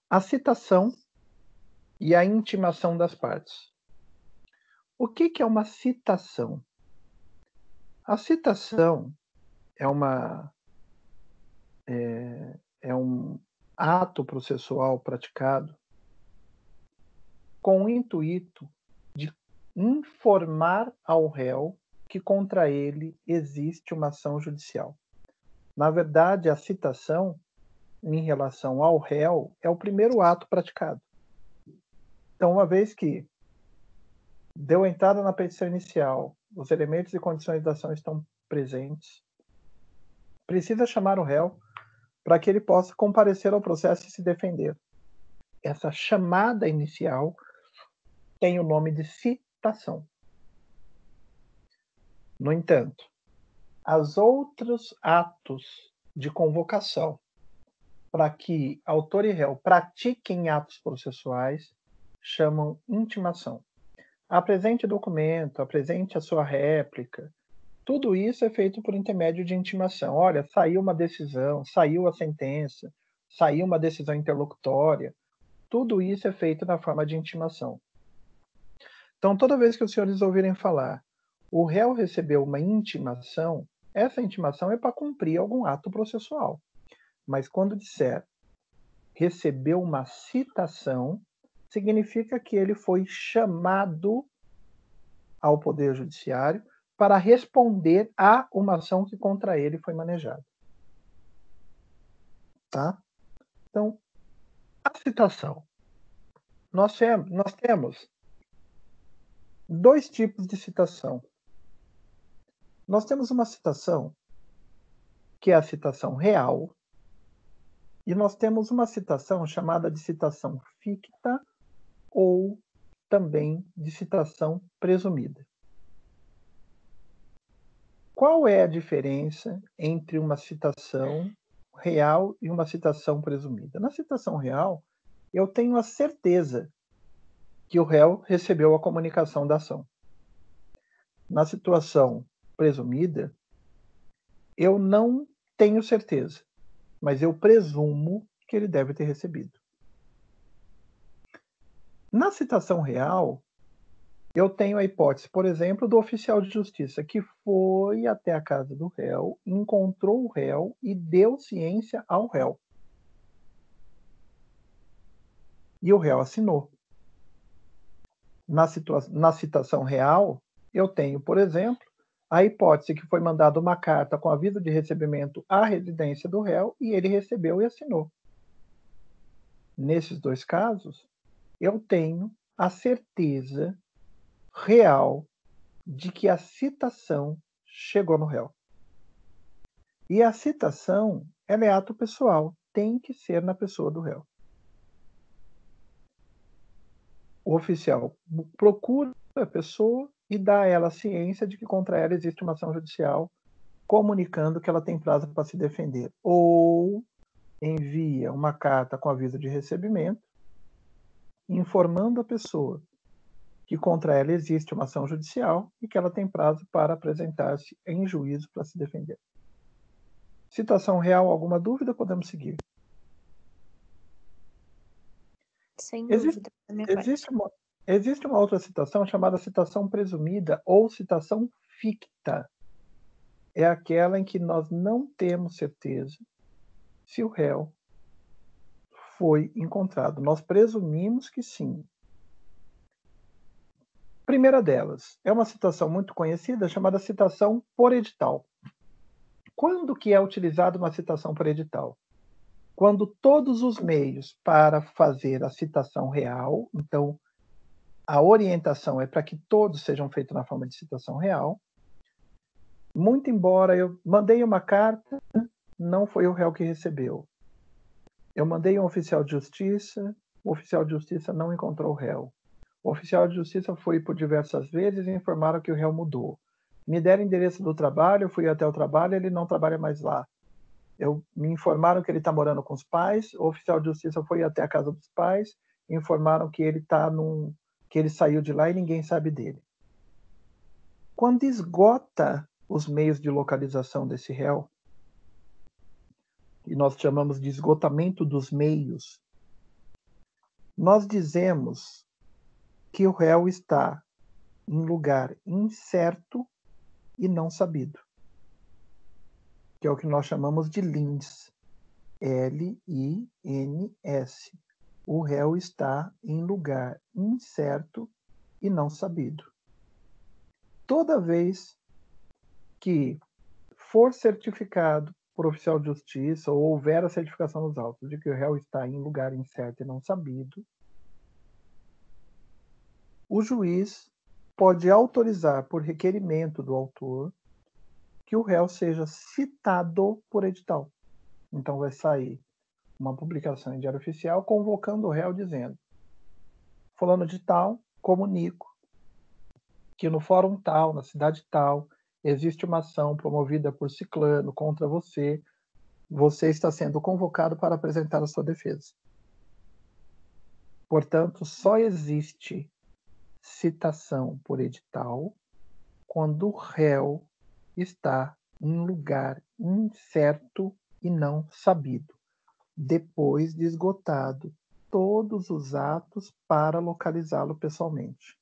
A citação e a intimação das partes. O que é uma citação? A citação é um ato processual praticado com o intuito de informar ao réu que contra ele existe uma ação judicial. Na verdade, a citação, em relação ao réu, é o primeiro ato praticado. Então, uma vez que deu entrada na petição inicial, os elementos e condições da ação estão presentes, precisa chamar o réu para que ele possa comparecer ao processo e se defender. Essa chamada inicial tem o nome de citação. No entanto, os outros atos de convocação para que autor e réu pratiquem atos processuais chamam intimação. Apresente documento, apresente a sua réplica. Tudo isso é feito por intermédio de intimação. Olha, saiu uma decisão, saiu a sentença, saiu uma decisão interlocutória. Tudo isso é feito na forma de intimação. Então, toda vez que os senhores ouvirem falar, o réu recebeu uma intimação, essa intimação é para cumprir algum ato processual. Mas quando disser recebeu uma citação, significa que ele foi chamado ao Poder Judiciário para responder a uma ação que contra ele foi manejada. Tá? Então, a citação. Nós temos dois tipos de citação. Nós temos uma citação que é a citação real, e nós temos uma citação chamada de citação ficta ou também de citação presumida. Qual é a diferença entre uma citação real e uma citação presumida? Na citação real, eu tenho a certeza que o réu recebeu a comunicação da ação. Na situação presumida, eu não tenho certeza, mas eu presumo que ele deve ter recebido. Na citação real, eu tenho a hipótese, por exemplo, do oficial de justiça que foi até a casa do réu, encontrou o réu e deu ciência ao réu. E o réu assinou. Na citação real, eu tenho, por exemplo, a hipótese que foi mandada uma carta com aviso de recebimento à residência do réu e ele recebeu e assinou. Nesses dois casos, eu tenho a certeza real de que a citação chegou no réu. E a citação, ela é ato pessoal, tem que ser na pessoa do réu. O oficial procura a pessoa e dá a ela a ciência de que contra ela existe uma ação judicial, comunicando que ela tem prazo para se defender. Ou envia uma carta com aviso de recebimento, informando a pessoa que contra ela existe uma ação judicial e que ela tem prazo para apresentar-se em juízo para se defender. Citação real, alguma dúvida? Podemos seguir. Sem dúvida, da minha parte. Existe uma outra citação chamada citação presumida ou citação ficta. É aquela em que nós não temos certeza se o réu foi encontrado. Nós presumimos que sim. Primeira delas é uma citação muito conhecida chamada citação por edital. Quando que é utilizada uma citação por edital? Quando todos os meios para fazer a citação real, então a orientação é para que todos sejam feitos na forma de citação real. Muito embora eu mandei uma carta, não foi o réu que recebeu. Eu mandei um oficial de justiça, o oficial de justiça não encontrou o réu. O oficial de justiça foi por diversas vezes e informaram que o réu mudou. Me deram o endereço do trabalho, eu fui até o trabalho, ele não trabalha mais lá. Me informaram que ele está morando com os pais, o oficial de justiça foi até a casa dos pais, informaram que ele que ele saiu de lá e ninguém sabe dele. Quando esgota os meios de localização desse réu, e nós chamamos de esgotamento dos meios, nós dizemos que o réu está em lugar incerto e não sabido, que é o que nós chamamos de lins. L-I-N-S. O réu está em lugar incerto e não sabido. Toda vez que for certificado por oficial de justiça ou houver a certificação nos autos de que o réu está em lugar incerto e não sabido, o juiz pode autorizar por requerimento do autor que o réu seja citado por edital. Então vai sair uma publicação em Diário Oficial convocando o réu dizendo: fulano de tal, comunico que no fórum tal, na cidade tal, existe uma ação promovida por ciclano contra você. Você está sendo convocado para apresentar a sua defesa. Portanto, só existe citação por edital quando o réu está em lugar incerto e não sabido, depois de esgotado todos os atos para localizá-lo pessoalmente.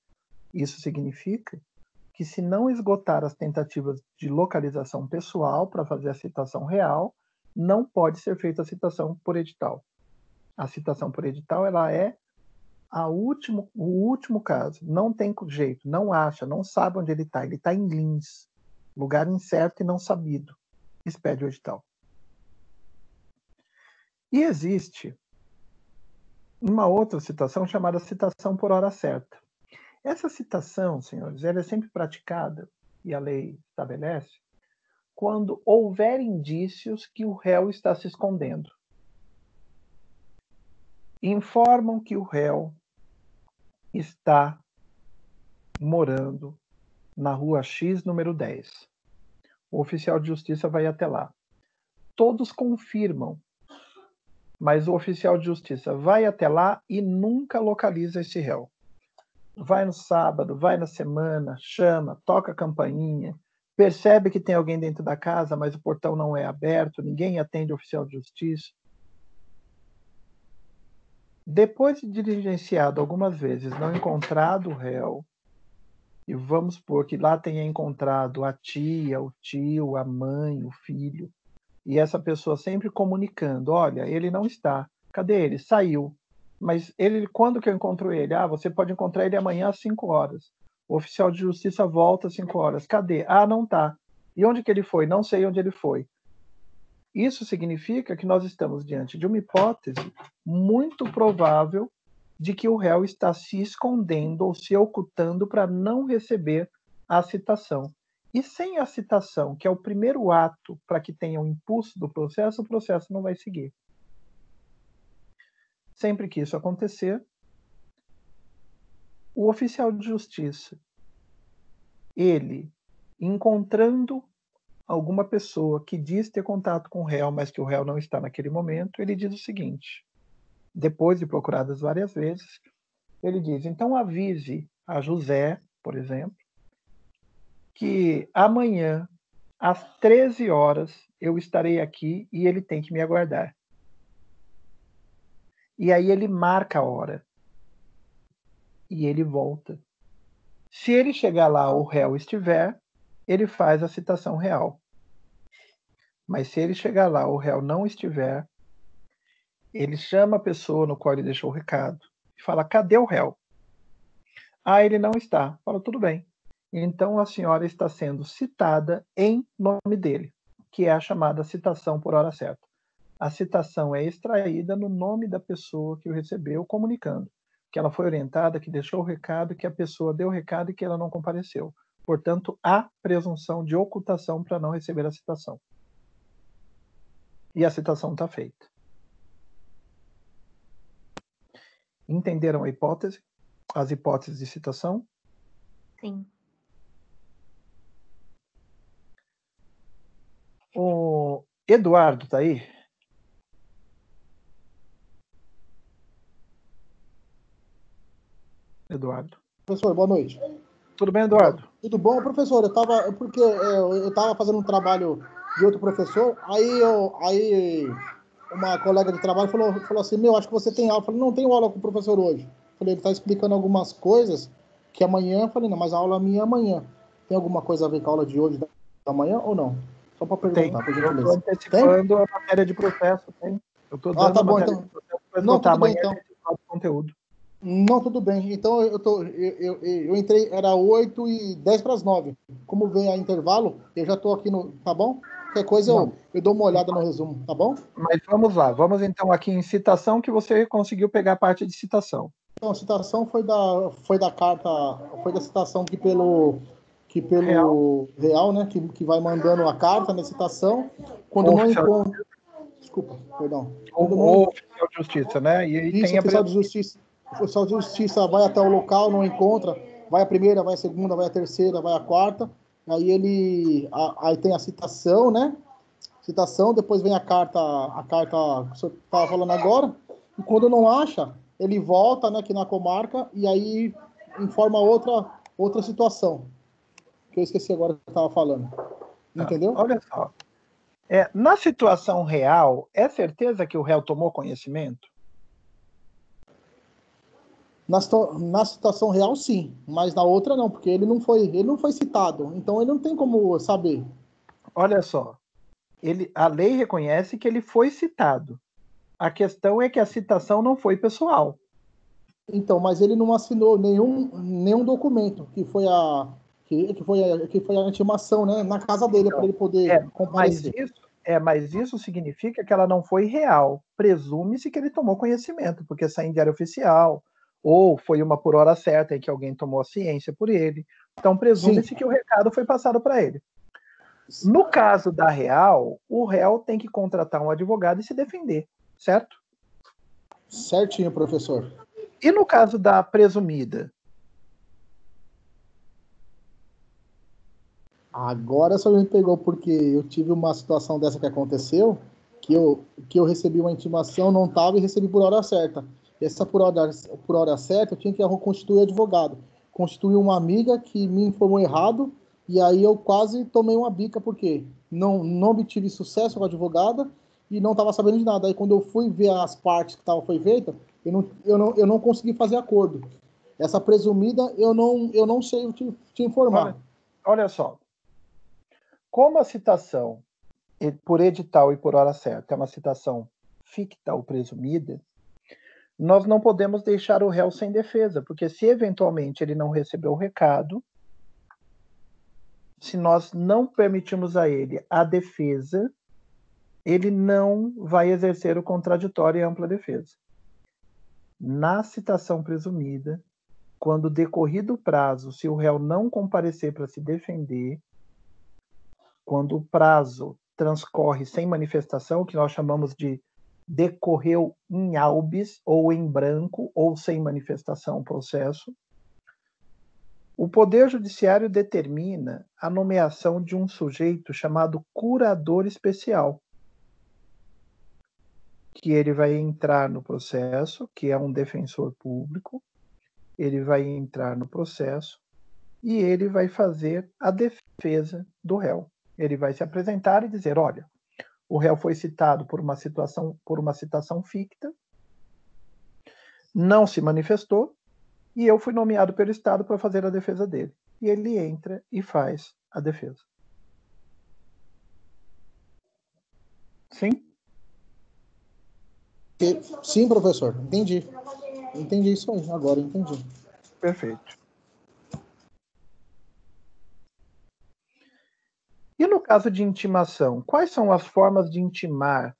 Isso significa que, se não esgotar as tentativas de localização pessoal para fazer a citação real, não pode ser feita a citação por edital. A citação por edital ela é o último caso. Não tem jeito, não acha, não sabe onde ele está em lins, lugar incerto e não sabido. Expede o edital. E existe uma outra citação chamada citação por hora certa. Essa citação, senhores, ela é sempre praticada, e a lei estabelece, quando houver indícios que o réu está se escondendo. Informam que o réu está morando na rua X, número 10. O oficial de justiça vai até lá. Todos confirmam, mas o oficial de justiça vai até lá e nunca localiza esse réu. Vai no sábado, vai na semana, chama, toca a campainha, percebe que tem alguém dentro da casa, mas o portão não é aberto, ninguém atende o oficial de justiça. Depois de diligenciado algumas vezes, não encontrado o réu, e vamos supor que lá tenha encontrado a tia, o tio, a mãe, o filho, e essa pessoa sempre comunicando: olha, ele não está, cadê ele? Saiu. Mas ele, quando que eu encontro ele? Ah, você pode encontrar ele amanhã às 5 horas. O oficial de justiça volta às 5 horas. Cadê? Ah, não está. E onde que ele foi? Não sei onde ele foi. Isso significa que nós estamos diante de uma hipótese muito provável de que o réu está se escondendo ou se ocultando para não receber a citação. E sem a citação, que é o primeiro ato para que tenha o impulso do processo, o processo não vai seguir. Sempre que isso acontecer, o oficial de justiça, ele, encontrando alguma pessoa que diz ter contato com o réu, mas que o réu não está naquele momento, ele diz o seguinte, depois de procuradas várias vezes, ele diz: então avise a José, por exemplo, que amanhã, às 13 horas, eu estarei aqui e ele tem que me aguardar. E aí ele marca a hora. E ele volta. Se ele chegar lá, o réu estiver, ele faz a citação real. Mas se ele chegar lá, o réu não estiver, ele chama a pessoa no qual ele deixou o recado e fala: cadê o réu? Ah, ele não está. Fala: tudo bem. Então a senhora está sendo citada em nome dele, que é a chamada citação por hora certa. A citação é extraída no nome da pessoa que o recebeu, comunicando que ela foi orientada, que deixou o recado, que a pessoa deu o recado e que ela não compareceu. Portanto, há presunção de ocultação para não receber a citação. E a citação está feita. Entenderam a hipótese? As hipóteses de citação? Sim. O Eduardo está aí? Eduardo. Professor, boa noite. Tudo bem, Eduardo? Tudo bom, professor? Eu estava fazendo um trabalho de outro professor, aí uma colega de trabalho falou assim: acho que você tem aula. Eu falei: não tenho aula com o professor hoje. Eu falei: ele está explicando algumas coisas que amanhã. Eu falei: não, mas a aula minha é amanhã. Tem alguma coisa a ver com a aula de hoje da manhã ou não? Só para Tem. perguntar, por Eu estou gentileza. antecipando a matéria de processo, tem. Eu estou dando tá a bom, matéria então. de processo para Não, botar tudo bem, amanhã então. antecipado o conteúdo. Não, tudo bem. Então, eu entrei, era 8h10 para as 9. Como vem a intervalo, eu já estou aqui no... Tá bom? Qualquer coisa eu dou uma olhada no resumo, tá bom? Mas vamos lá. Vamos então aqui em citação, que você conseguiu pegar a parte de citação. Então, a citação foi da carta, foi da citação que pelo Real, né? Que vai mandando a carta na citação. Quando não encontra... Desculpa, perdão. Ou oficial de justiça, né? E aí Isso, tem a oficial de justiça. O oficial de justiça vai até o local, não encontra, vai a primeira, vai a segunda, vai a terceira, vai a quarta. Aí aí tem a citação, né? Citação, depois vem a carta que o senhor estava falando agora. E quando não acha, ele volta, né, aqui na comarca e aí informa outra situação. Que eu esqueci agora que eu estava falando. Entendeu? Olha só. Na situação real, é certeza que o réu tomou conhecimento? Na situação real, sim, mas na outra não, porque ele não foi citado, então ele não tem como saber. Olha só, a lei reconhece que ele foi citado. A questão é que a citação não foi pessoal. Então, mas ele não assinou nenhum documento que foi a intimação, né, na casa dele, para ele poder comparecer. Mas isso significa que ela não foi real. Presume-se que ele tomou conhecimento, porque saiu em diário oficial, ou foi uma por hora certa em que alguém tomou a ciência por ele. Então, presume-se que o recado foi passado para ele. No caso da real, o réu tem que contratar um advogado e se defender, certo? Certinho, professor. E no caso da presumida? Agora só me pegou, porque eu tive uma situação dessa que aconteceu, que eu recebi uma intimação, não estava e recebi por hora certa. Essa por hora certa, eu tinha que constituir advogado. Constituí uma amiga que me informou errado, e aí eu quase tomei uma bica, porque não obtive sucesso com a advogada e não estava sabendo de nada. Aí quando eu fui ver as partes que foi feita, eu não consegui fazer acordo. Essa presumida, eu não sei te informar. Olha só. Como a citação por edital e por hora certa é uma citação ficta ou presumida, nós não podemos deixar o réu sem defesa, porque se eventualmente ele não recebeu o recado, se nós não permitirmos a ele a defesa, ele não vai exercer o contraditório e ampla defesa. Na citação presumida, quando decorrido o prazo, se o réu não comparecer para se defender, quando o prazo transcorre sem manifestação, que nós chamamos de decorreu in albis, ou em branco, ou sem manifestação o processo, o Poder Judiciário determina a nomeação de um sujeito chamado curador especial, que ele vai entrar no processo, que é um defensor público, ele vai entrar no processo e ele vai fazer a defesa do réu. Ele vai se apresentar e dizer, olha, o réu foi citado por uma citação ficta, não se manifestou, e eu fui nomeado pelo Estado para fazer a defesa dele. E ele entra e faz a defesa. Sim? Sim, professor. Entendi. Entendi isso aí. Agora entendi. Perfeito. E no caso de intimação, quais são as formas de intimar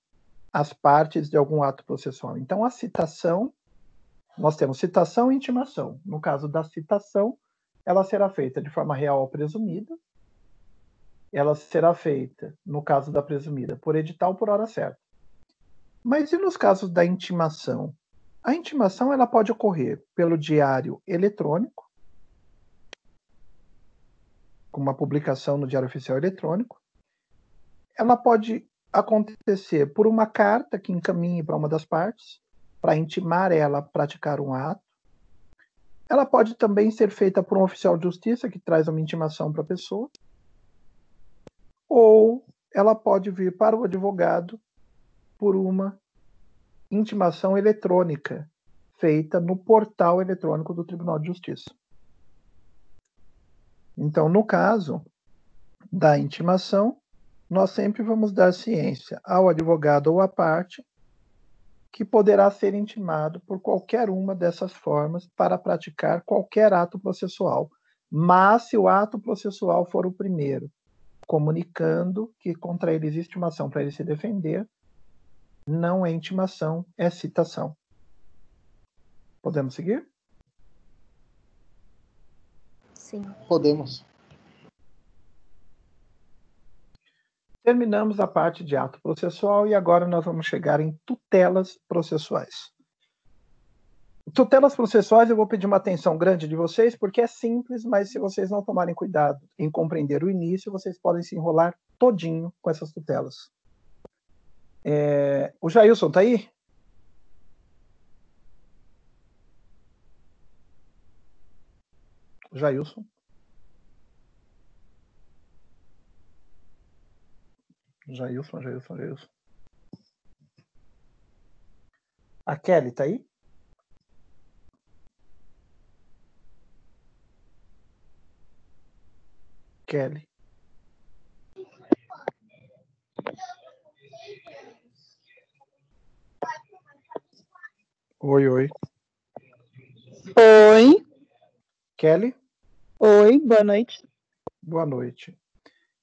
as partes de algum ato processual? Então, a citação, nós temos citação e intimação. No caso da citação, ela será feita de forma real ou presumida. Ela será feita, no caso da presumida, por edital por hora certa. Mas e nos casos da intimação? A intimação ela pode ocorrer pelo diário eletrônico, com uma publicação no Diário Oficial Eletrônico. Ela pode acontecer por uma carta que encaminhe para uma das partes, para intimar ela a praticar um ato. Ela pode também ser feita por um oficial de justiça que traz uma intimação para a pessoa. Ou ela pode vir para o advogado por uma intimação eletrônica feita no portal eletrônico do Tribunal de Justiça. Então, no caso da intimação, nós sempre vamos dar ciência ao advogado ou à parte que poderá ser intimado por qualquer uma dessas formas para praticar qualquer ato processual. Mas se o ato processual for o primeiro, comunicando que contra ele existe uma ação para ele se defender, não é intimação, é citação. Podemos seguir? Sim. Podemos. Terminamos a parte de ato processual e agora nós vamos chegar em tutelas processuais. Tutelas processuais eu vou pedir uma atenção grande de vocês, porque é simples, mas se vocês não tomarem cuidado em compreender o início, vocês podem se enrolar todinho com essas tutelas. O Jailson está aí? Jailson. Jailson. A Kelly está aí? Kelly. Oi. Oi. Kelly? Oi, boa noite. Boa noite.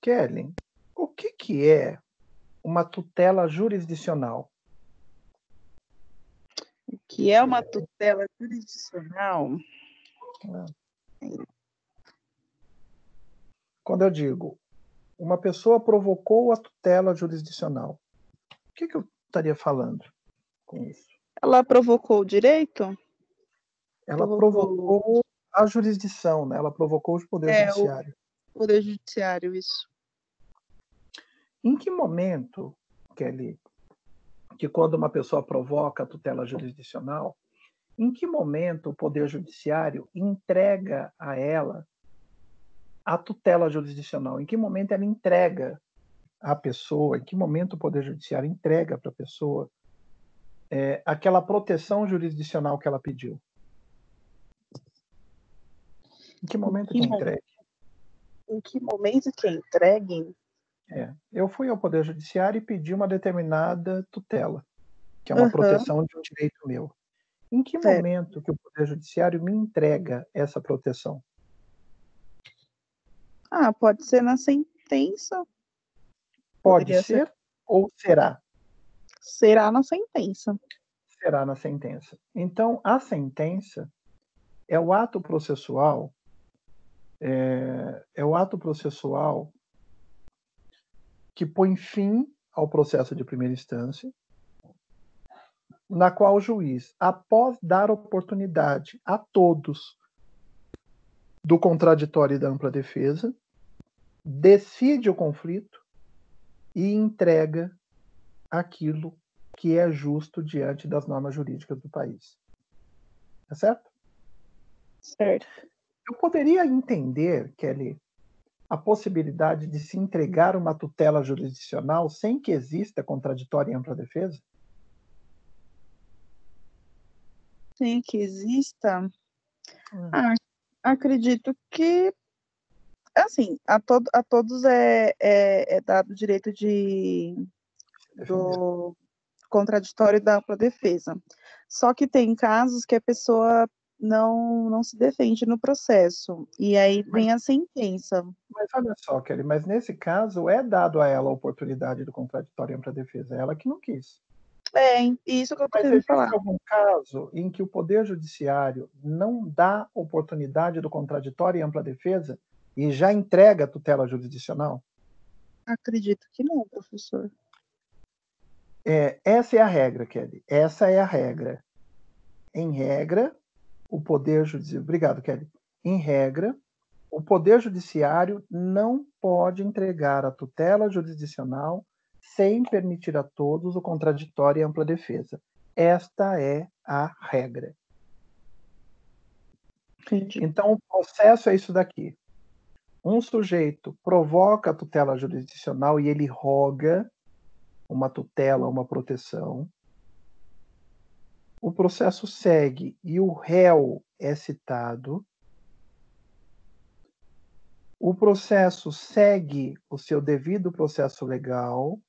Kelly, o que é uma tutela jurisdicional? O que é uma tutela jurisdicional? Quando eu digo uma pessoa provocou a tutela jurisdicional, o que eu estaria falando com isso? Ela provocou o direito? Ela provocou a jurisdição, né? Ela provocou o poder judiciário. O poder judiciário, isso. Em que momento, Kelly, que quando uma pessoa provoca a tutela jurisdicional, em que momento o poder judiciário entrega a ela a tutela jurisdicional? Em que momento ela entrega à pessoa, em que momento o poder judiciário entrega para a pessoa aquela proteção jurisdicional que ela pediu? Em que momento que é entregue? Em que momento que é entregue? Eu fui ao Poder Judiciário e pedi uma determinada tutela, que é uma proteção de um direito meu. Em que momento que o Poder Judiciário me entrega essa proteção? Pode ser na sentença. Pode ser ou será? Será na sentença. Será na sentença. Então, a sentença é o ato processual que põe fim ao processo de primeira instância, na qual o juiz, após dar oportunidade a todos do contraditório e da ampla defesa, decide o conflito e entrega aquilo que é justo diante das normas jurídicas do país. Tá certo? Certo. Eu poderia entender, Kelly, a possibilidade de se entregar uma tutela jurisdicional sem que exista contraditório e ampla defesa? Sem que exista? Acredito que, assim, a todos é dado o direito do contraditório e da ampla defesa. Só que tem casos que a pessoa não se defende no processo, e aí vem a sentença. Mas olha só, Kelly, mas nesse caso é dado a ela a oportunidade do contraditório e ampla defesa, é ela que não quis. Isso que eu tô Mas querendo falar. existe algum caso em que o Poder Judiciário não dá oportunidade do contraditório e ampla defesa e já entrega a tutela jurisdicional? Acredito que não, professor. Essa é a regra, Kelly. Essa é a regra. Em regra, o Poder Judiciário... Obrigado, Kelly. Em regra, o Poder Judiciário não pode entregar a tutela jurisdicional sem permitir a todos o contraditório e ampla defesa. Esta é a regra. Entendi. Então, o processo é isso daqui. Um sujeito provoca a tutela jurisdicional e ele roga uma tutela, uma proteção. O processo segue e o réu é citado. O processo segue o seu devido processo legal,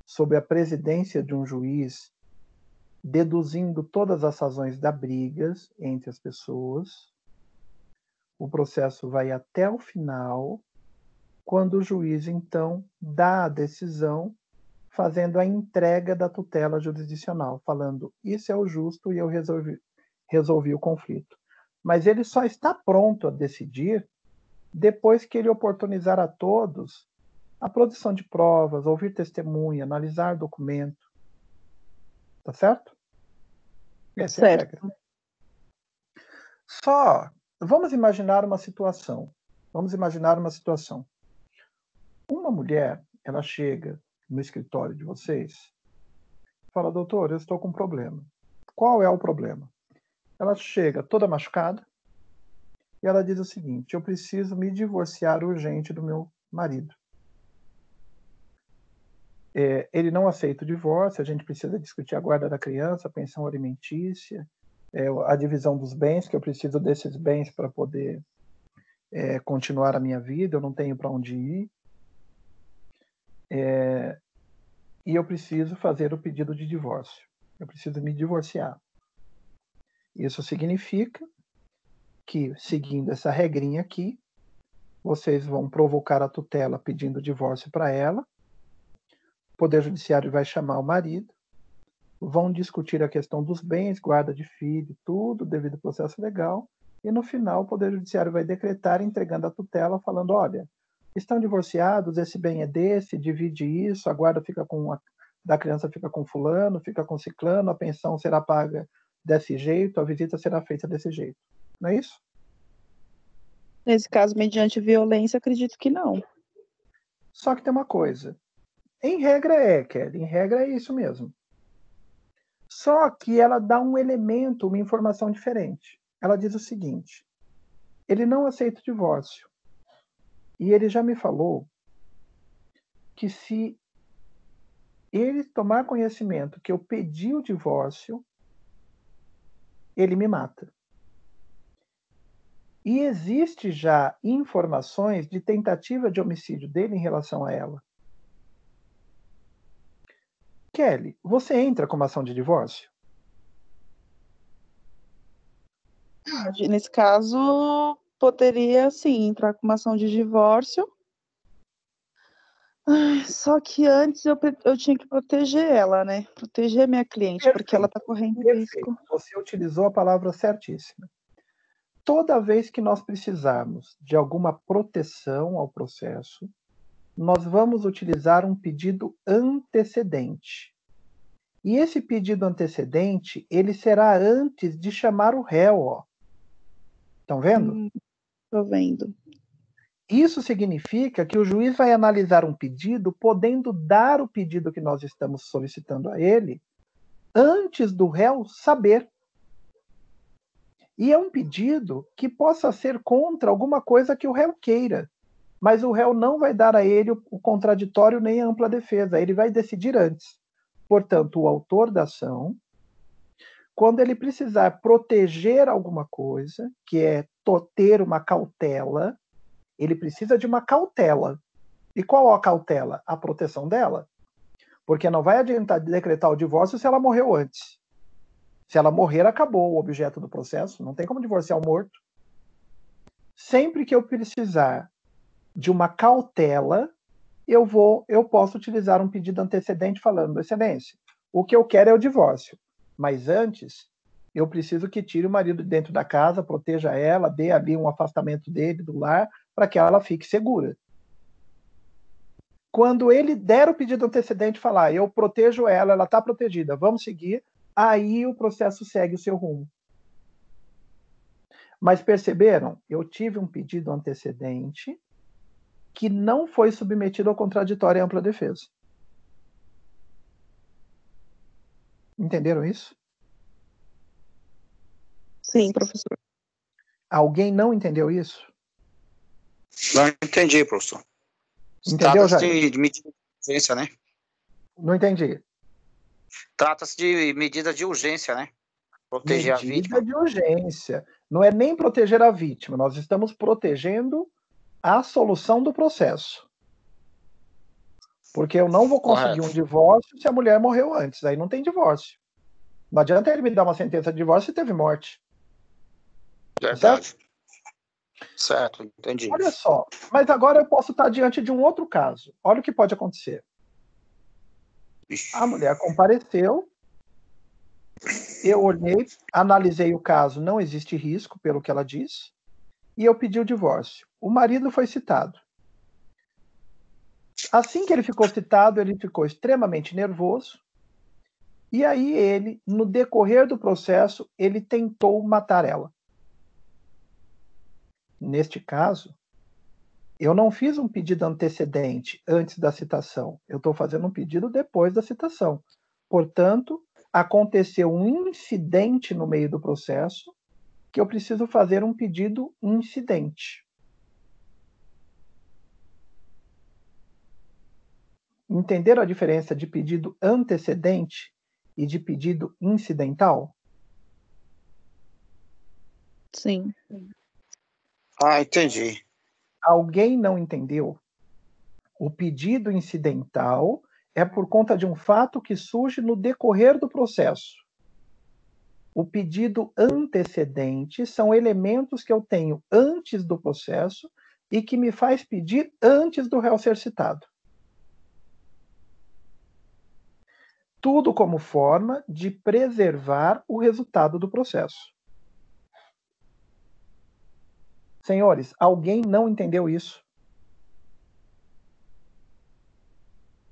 sob a presidência de um juiz, deduzindo todas as razões da briga entre as pessoas. O processo vai até o final, quando o juiz, então, dá a decisão, fazendo a entrega da tutela jurisdicional, falando, isso é o justo e eu resolvi o conflito. Mas ele só está pronto a decidir depois que ele oportunizar a todos a produção de provas, ouvir testemunha, analisar documento. Tá certo? Essa é a regra. Só, vamos imaginar uma situação. Uma mulher, ela chega no escritório de vocês e fala, doutor, eu estou com um problema. Qual é o problema? Ela chega toda machucada e ela diz o seguinte, eu preciso me divorciar urgente do meu marido. Ele não aceita o divórcio, a gente precisa discutir a guarda da criança, a pensão alimentícia, a divisão dos bens, que eu preciso desses bens para poder continuar a minha vida, eu não tenho para onde ir. E eu preciso fazer o pedido de divórcio. Eu preciso me divorciar. Isso significa que, seguindo essa regrinha aqui, vocês vão provocar a tutela pedindo divórcio para ela, o Poder Judiciário vai chamar o marido, vão discutir a questão dos bens, guarda de filho, tudo devido ao processo legal, e no final o Poder Judiciário vai decretar entregando a tutela, falando, olha, estão divorciados, esse bem é desse, divide isso, a guarda fica da criança fica com fulano, fica com ciclano, a pensão será paga desse jeito, a visita será feita desse jeito. Não é isso? Nesse caso, mediante violência, acredito que não. Só que tem uma coisa. Em regra Kelly, em regra é isso mesmo. Só que ela dá um elemento, uma informação diferente. Ela diz o seguinte, ele não aceita o divórcio. E ele já me falou que se ele tomar conhecimento que eu pedi o divórcio, ele me mata. E existe já informações de tentativa de homicídio dele em relação a ela. Kelly, você entra com uma ação de divórcio? Nesse caso, poderia, sim, entrar com uma ação de divórcio. Só que antes eu tinha que proteger ela, né? Proteger minha cliente, Perfeito, porque ela está correndo risco. Você utilizou a palavra certíssima. Toda vez que nós precisarmos de alguma proteção ao processo, nós vamos utilizar um pedido antecedente. E esse pedido antecedente, ele será antes de chamar o réu, ó. Estão vendo? Estou vendo. Isso significa que o juiz vai analisar um pedido, podendo dar o pedido que nós estamos solicitando a ele, antes do réu saber. E é um pedido que possa ser contra alguma coisa que o réu queira, mas o réu não vai dar a ele o contraditório nem a ampla defesa, ele vai decidir antes. Portanto, o autor da ação, quando ele precisar proteger alguma coisa, que é ter uma cautela, ele precisa de uma cautela. E qual a cautela? A proteção dela. Porque não vai adiantar decretar o divórcio se ela morreu antes. Se ela morrer, acabou o objeto do processo. Não tem como divorciar o morto. Sempre que eu precisar de uma cautela, eu posso utilizar um pedido antecedente falando, excelência, o que eu quero é o divórcio. Mas antes, eu preciso que tire o marido de dentro da casa, proteja ela, dê ali um afastamento dele do lar, para que ela fique segura. Quando ele der o pedido antecedente, falar, eu protejo ela, ela está protegida, vamos seguir, aí o processo segue o seu rumo. Mas perceberam? Eu tive um pedido antecedente que não foi submetido ao contraditório e ampla defesa. Entenderam isso? Sim, professor. Alguém não entendeu isso? Não entendi, professor. Entendeu, Trata-se de medida de urgência, né? Não entendi. Trata-se de medida de urgência, né? Proteger a vítima. Medida de urgência. Não é nem proteger a vítima. Nós estamos protegendo a solução do processo. Porque eu não vou conseguir Correto. um divórcio se a mulher morreu antes. Aí não tem divórcio. Não adianta ele me dar uma sentença de divórcio se teve morte. Verdade. Certo, entendi. Olha só, mas agora eu posso estar diante de um outro caso. Olha o que pode acontecer. A mulher compareceu, eu olhei, analisei o caso, não existe risco, pelo que ela disse, e eu pedi o divórcio. O marido foi citado. Assim que ele ficou citado, ele ficou extremamente nervoso, e aí ele, no decorrer do processo, ele tentou matar ela. Neste caso, eu não fiz um pedido antecedente antes da citação. Eu estou fazendo um pedido depois da citação. Portanto, aconteceu um incidente no meio do processo que eu preciso fazer um pedido incidente. Entenderam a diferença de pedido antecedente e de pedido incidental? Sim. Ah, entendi. Alguém não entendeu? O pedido incidental é por conta de um fato que surge no decorrer do processo. O pedido antecedente são elementos que eu tenho antes do processo e que me faz pedir antes do réu ser citado. Tudo como forma de preservar o resultado do processo. Senhores, alguém não entendeu isso?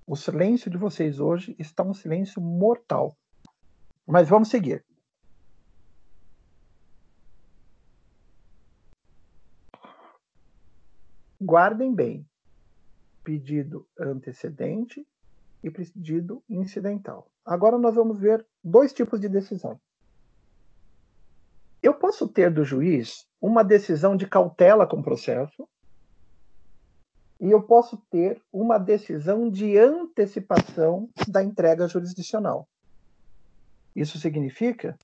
O silêncio de vocês hoje está um silêncio mortal. Mas vamos seguir. Guardem bem. Pedido antecedente e pedido incidental. Agora nós vamos ver dois tipos de decisão. Eu posso ter do juiz uma decisão de cautela com o processo e eu posso ter uma decisão de antecipação da entrega jurisdicional. Isso significa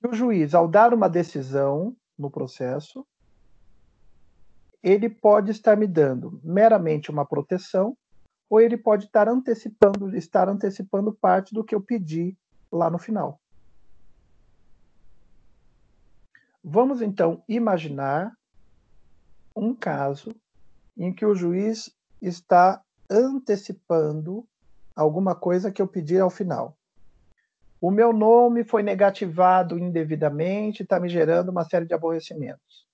que o juiz, ao dar uma decisão no processo, ele pode estar me dando meramente uma proteção ou ele pode estar antecipando parte do que eu pedi lá no final. Vamos então imaginar um caso em que o juiz está antecipando alguma coisa que eu pedi ao final. O meu nome foi negativado indevidamente, está me gerando uma série de aborrecimentos.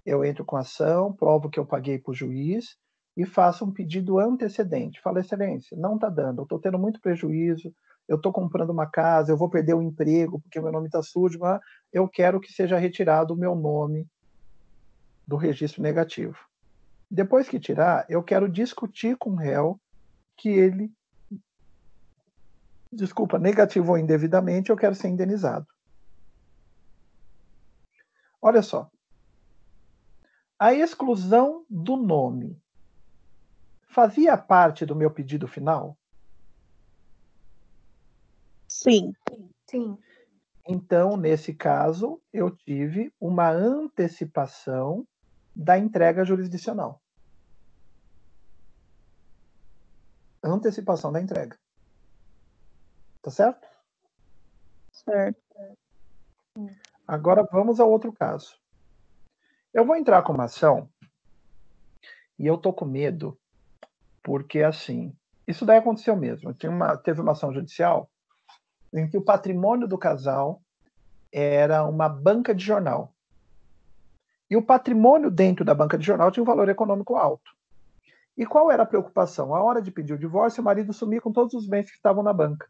Eu entro com ação, provo que eu paguei para o juiz e faço um pedido antecedente. Falo, excelência, não está dando, eu estou tendo muito prejuízo, eu estou comprando uma casa, eu vou perder o emprego porque o meu nome está sujo, mas eu quero que seja retirado o meu nome do registro negativo. Depois que tirar, eu quero discutir com o réu que ele, negativou indevidamente, eu quero ser indenizado. Olha só. A exclusão do nome fazia parte do meu pedido final? Sim. Sim. Então, nesse caso, eu tive uma antecipação da entrega jurisdicional. Antecipação da entrega. Tá certo? Certo. Agora vamos ao outro caso. Eu vou entrar com uma ação e eu tô com medo porque, assim, isso daí aconteceu mesmo. Teve uma ação judicial em que o patrimônio do casal era uma banca de jornal. E o patrimônio dentro da banca de jornal tinha um valor econômico alto. E qual era a preocupação? A hora de pedir o divórcio, o marido sumia com todos os bens que estavam na banca.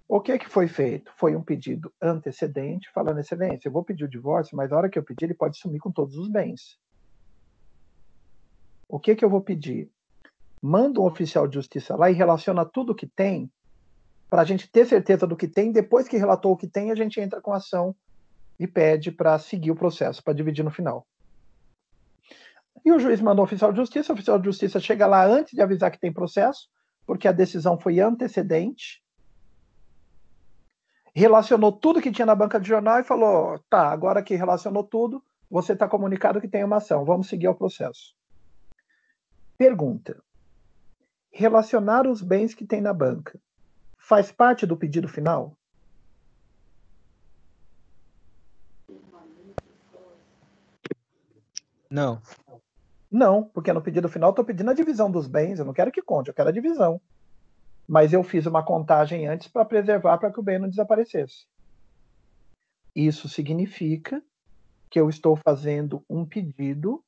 O que foi feito? Foi um pedido antecedente, falando, excelência, eu vou pedir o divórcio, mas a hora que eu pedir, ele pode sumir com todos os bens. O que eu vou pedir? Manda um oficial de justiça lá e relaciona tudo o que tem, para a gente ter certeza do que tem. Depois que relatou o que tem, a gente entra com ação e pede para seguir o processo, para dividir no final. E o juiz mandou o oficial de justiça chega lá antes de avisar que tem processo, porque a decisão foi antecedente, relacionou tudo que tinha na banca de jornal e falou, tá, agora que relacionou tudo, você está comunicado que tem uma ação. Vamos seguir ao processo. Pergunta. Relacionar os bens que tem na banca faz parte do pedido final? Não. Não, porque no pedido final eu estou pedindo a divisão dos bens. Eu não quero que conte, eu quero a divisão. Mas eu fiz uma contagem antes para preservar, para que o bem não desaparecesse. Isso significa que eu estou fazendo um pedido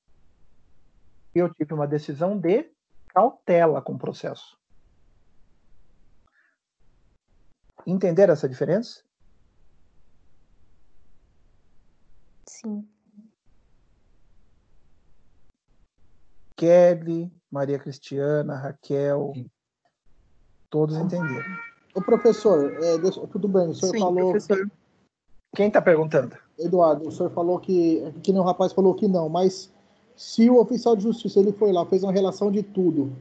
e eu tive uma decisão de cautela com o processo. Entenderam essa diferença? Sim. Kelly, Maria Cristiana, Raquel, todos entenderam. Ô, professor, tudo bem, o senhor Sim, falou... professor. Quem está perguntando? Eduardo, o senhor falou que nem o rapaz falou que não, mas se o oficial de justiça ele foi lá, fez uma relação de tudo,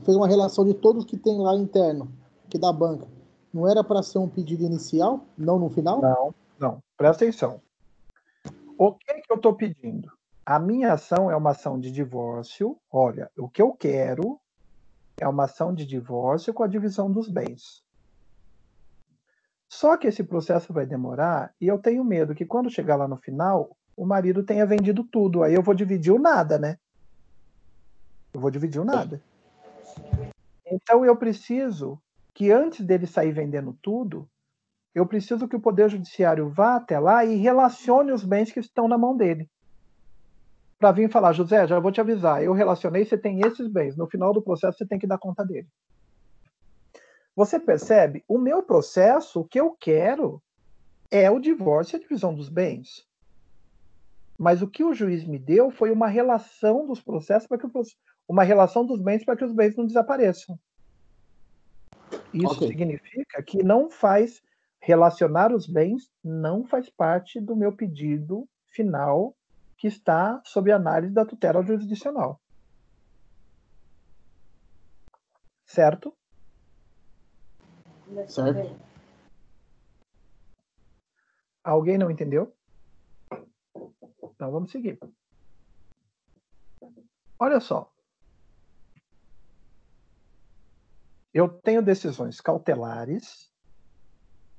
fez uma relação de todos que tem lá interno, que da banca, não era para ser um pedido inicial, não no final? Não. Presta atenção. O que eu estou pedindo? A minha ação é uma ação de divórcio. Olha, o que eu quero é uma ação de divórcio com a divisão dos bens. Só que esse processo vai demorar e eu tenho medo que quando chegar lá no final, o marido tenha vendido tudo. Aí eu vou dividir o nada, né? Eu vou dividir o nada. Então eu preciso que antes dele sair vendendo tudo, eu preciso que o Poder Judiciário vá até lá e relacione os bens que estão na mão dele. Para vir falar, José, já vou te avisar, eu relacionei, você tem esses bens. No final do processo, você tem que dar conta dele. Você percebe? O meu processo, o que eu quero é o divórcio e a divisão dos bens. Mas o que o juiz me deu foi uma relação dos processos uma relação dos bens para que os bens não desapareçam. Isso significa que não faz relacionar os bens, não faz parte do meu pedido final que está sob análise da tutela jurisdicional. Certo? Certo. Alguém não entendeu? Então vamos seguir. Olha só. Eu tenho decisões cautelares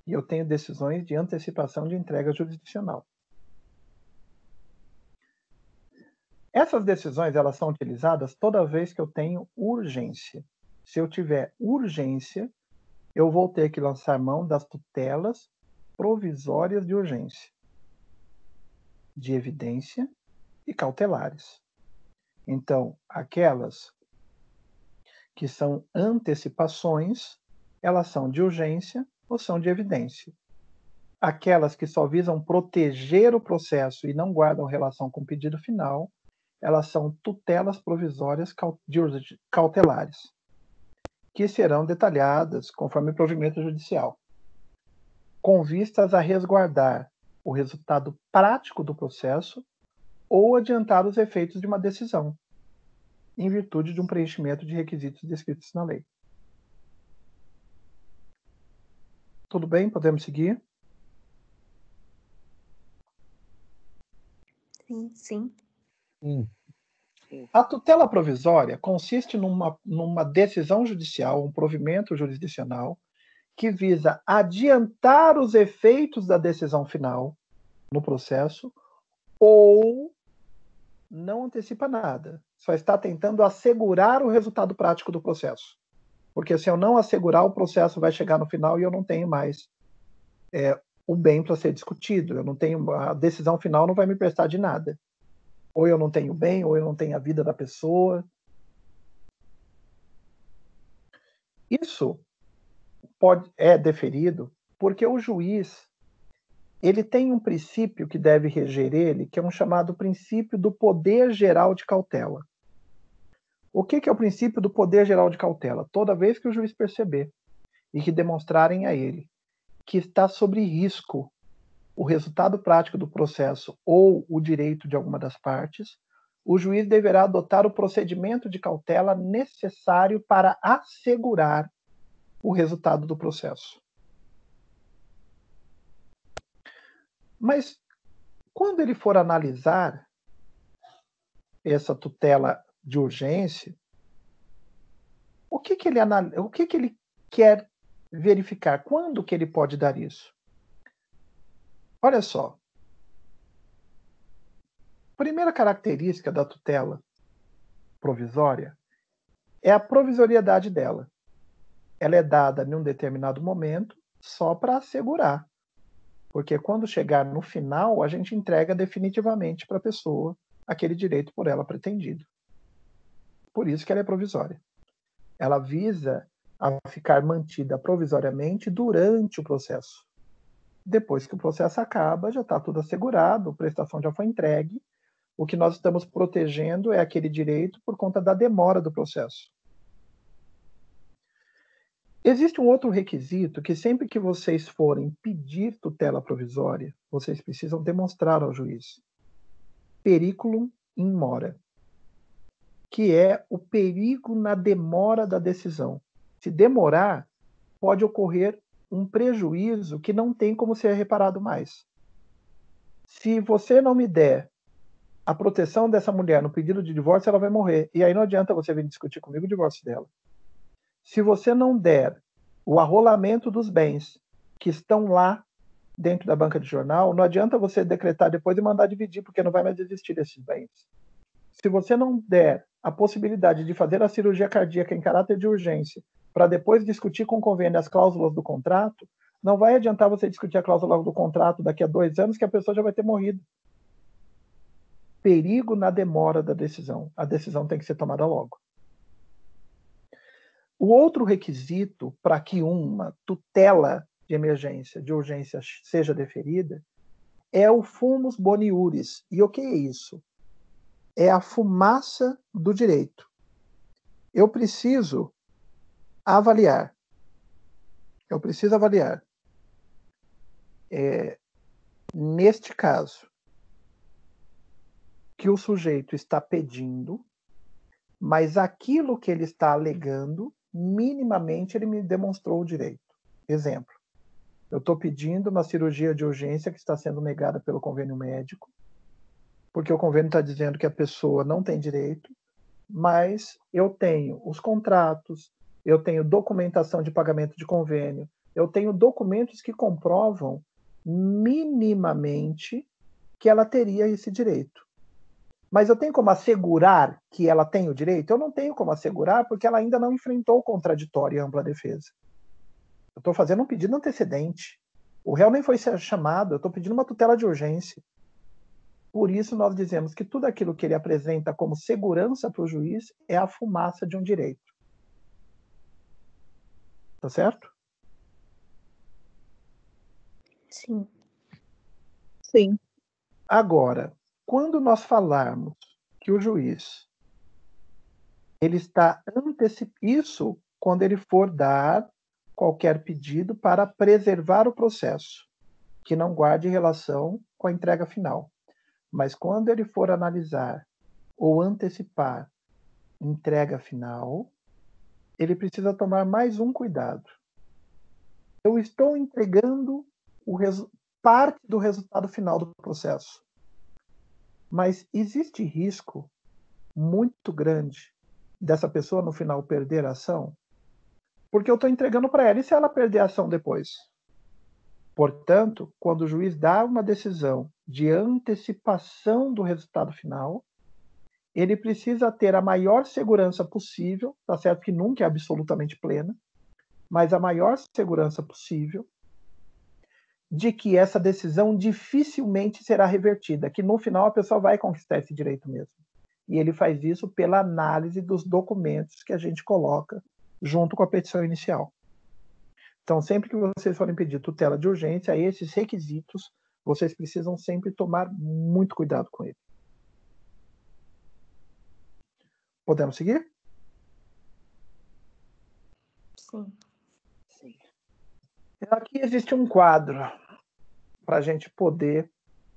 e eu tenho decisões de antecipação de entrega jurisdicional. Essas decisões elas são utilizadas toda vez que eu tenho urgência. Se eu tiver urgência, eu vou ter que lançar mão das tutelas provisórias de urgência, de evidência e cautelares. Então, aquelas que são antecipações, elas são de urgência ou são de evidência. Aquelas que só visam proteger o processo e não guardam relação com o pedido final, elas são tutelas provisórias cautelares, que serão detalhadas conforme o provimento judicial, com vistas a resguardar o resultado prático do processo ou adiantar os efeitos de uma decisão, em virtude de um preenchimento de requisitos descritos na lei. Tudo bem? Podemos seguir? Sim. A tutela provisória consiste numa decisão judicial, um provimento jurisdicional, que visa adiantar os efeitos da decisão final no processo ou não antecipa nada. Só está tentando assegurar o resultado prático do processo. Porque se eu não assegurar, o processo vai chegar no final e eu não tenho mais o bem para ser discutido. Eu não tenho, a decisão final não vai me prestar de nada. Ou eu não tenho bem, ou eu não tenho a vida da pessoa. Isso é deferido porque o juiz ele tem um princípio que deve reger ele, que é um chamado princípio do poder geral de cautela. O que é o princípio do poder geral de cautela? Toda vez que o juiz perceber e que demonstrarem a ele que está sob risco o resultado prático do processo ou o direito de alguma das partes, o juiz deverá adotar o procedimento de cautela necessário para assegurar o resultado do processo. Mas Quando ele for analisar essa tutela de urgência, o que ele quer verificar? Quando que ele pode dar isso? Olha só. Primeira característica da tutela provisória é a provisoriedade dela. Ela é dada em um determinado momento só para assegurar. Porque quando chegar no final, a gente entrega definitivamente para a pessoa aquele direito por ela pretendido. Por isso que ela é provisória. Ela visa a ficar mantida provisoriamente durante o processo. Depois que o processo acaba, já está tudo assegurado, a prestação já foi entregue. O que nós estamos protegendo é aquele direito por conta da demora do processo. Existe um outro requisito que sempre que vocês forem pedir tutela provisória, vocês precisam demonstrar ao juiz. Periculum in mora, que é o perigo na demora da decisão. Se demorar, pode ocorrer um prejuízo que não tem como ser reparado mais. Se você não me der a proteção dessa mulher no pedido de divórcio, ela vai morrer. E aí não adianta você vir discutir comigo o divórcio dela. Se você não der o arrolamento dos bens que estão lá dentro da banca de jornal, não adianta você decretar depois e mandar dividir, porque não vai mais existir esses bens. Se você não der a possibilidade de fazer a cirurgia cardíaca em caráter de urgência, para depois discutir com o convênio as cláusulas do contrato, não vai adiantar você discutir a cláusula do contrato daqui a 2 anos, que a pessoa já vai ter morrido. Perigo na demora da decisão. A decisão tem que ser tomada logo. O outro requisito para que uma tutela de emergência, de urgência, seja deferida, é o fumus boniuris. E o que é isso? É a fumaça do direito. Eu preciso avaliar. Neste caso, que o sujeito está pedindo, mas aquilo que ele está alegando, minimamente ele me demonstrou o direito. Exemplo, eu estou pedindo uma cirurgia de urgência que está sendo negada pelo convênio médico, porque o convênio está dizendo que a pessoa não tem direito, mas eu tenho os contratos, eu tenho documentação de pagamento de convênio, eu tenho documentos que comprovam minimamente que ela teria esse direito. Mas eu tenho como assegurar que ela tem o direito? Eu não tenho como assegurar porque ela ainda não enfrentou o contraditório e ampla defesa. Eu estou fazendo um pedido antecedente. O réu nem foi chamado, eu estou pedindo uma tutela de urgência. Por isso nós dizemos que tudo aquilo que ele apresenta como segurança para o juiz é a fumaça de um direito. Tá certo? Sim. Sim. Agora, quando nós falarmos que o juiz ele está isso quando ele for dar qualquer pedido para preservar o processo, que não guarde relação com a entrega final. Mas quando ele for analisar ou antecipar entrega final, ele precisa tomar mais um cuidado. Eu estou entregando parte do resultado final do processo. Mas existe risco muito grande dessa pessoa no final perder a ação? Porque eu estou entregando para ela. E se ela perder a ação depois? Portanto, quando o juiz dá uma decisão de antecipação do resultado final, ele precisa ter a maior segurança possível, tá certo que nunca é absolutamente plena, mas a maior segurança possível de que essa decisão dificilmente será revertida, que no final a pessoa vai conquistar esse direito mesmo. E ele faz isso pela análise dos documentos que a gente coloca junto com a petição inicial. Então, sempre que vocês forem pedir tutela de urgência, esses requisitos, vocês precisam sempre tomar muito cuidado com ele. Podemos seguir? Sim. Aqui existe um quadro para a gente poder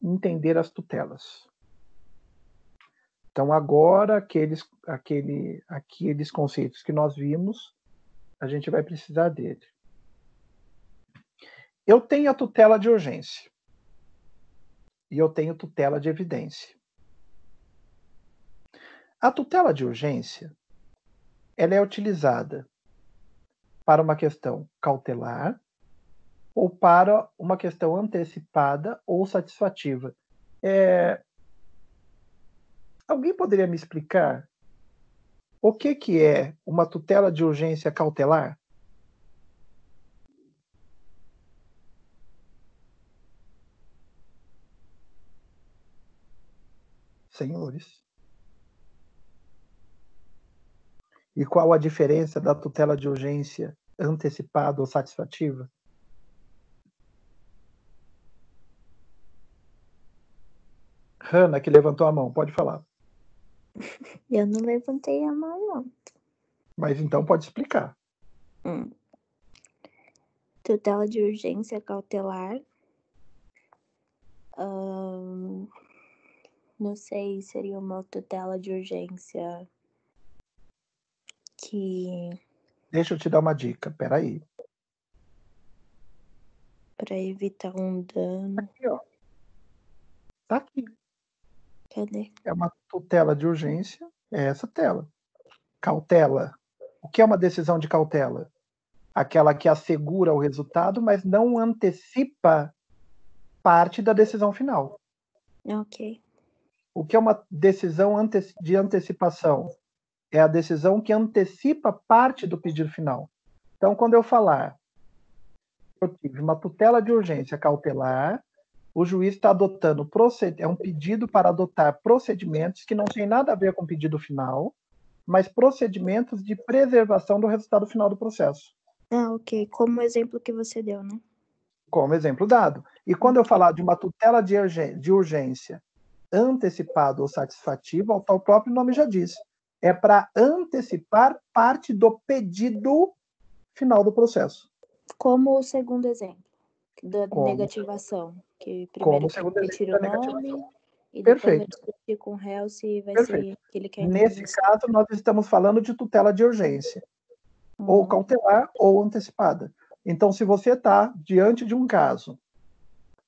entender as tutelas. Então, agora, aqueles conceitos que nós vimos, a gente vai precisar dele. Eu tenho a tutela de urgência. e eu tenho tutela de evidência. A tutela de urgência, ela é utilizada para uma questão cautelar ou para uma questão antecipada ou satisfativa. Alguém poderia me explicar o que é uma tutela de urgência cautelar? Senhores. E qual a diferença da tutela de urgência antecipada ou satisfativa? Hanna, que levantou a mão, pode falar. Eu não levantei a mão, não. Mas então pode explicar. Tutela de urgência cautelar. Não sei, seria uma tutela de urgência que... Deixa eu te dar uma dica, peraí. Para evitar um dano. Aqui, ó. Tá aqui. Cadê? É uma tutela de urgência, é essa tela. Cautela. O que é uma decisão de cautela? Aquela que assegura o resultado, mas não antecipa parte da decisão final. Ok. O que é uma decisão de antecipação? É a decisão que antecipa parte do pedido final. Então, quando eu falar, eu tive uma tutela de urgência cautelar, o juiz está adotando é um pedido para adotar procedimentos que não têm nada a ver com o pedido final, mas procedimentos de preservação do resultado final do processo. Ah, ok. Como o exemplo que você deu, né? Como exemplo dado. E quando eu falar de uma tutela de urgência antecipada ou satisfativa, o tal próprio nome já diz. É para antecipar parte do pedido final do processo. Como o segundo exemplo da negativação. Que primeiro tem que retirar o nome e depois vai discutir com o réu se vai ser aquele que é Nesse caso, nós estamos falando de tutela de urgência. Ou cautelar ou antecipada. Então, se você está diante de um caso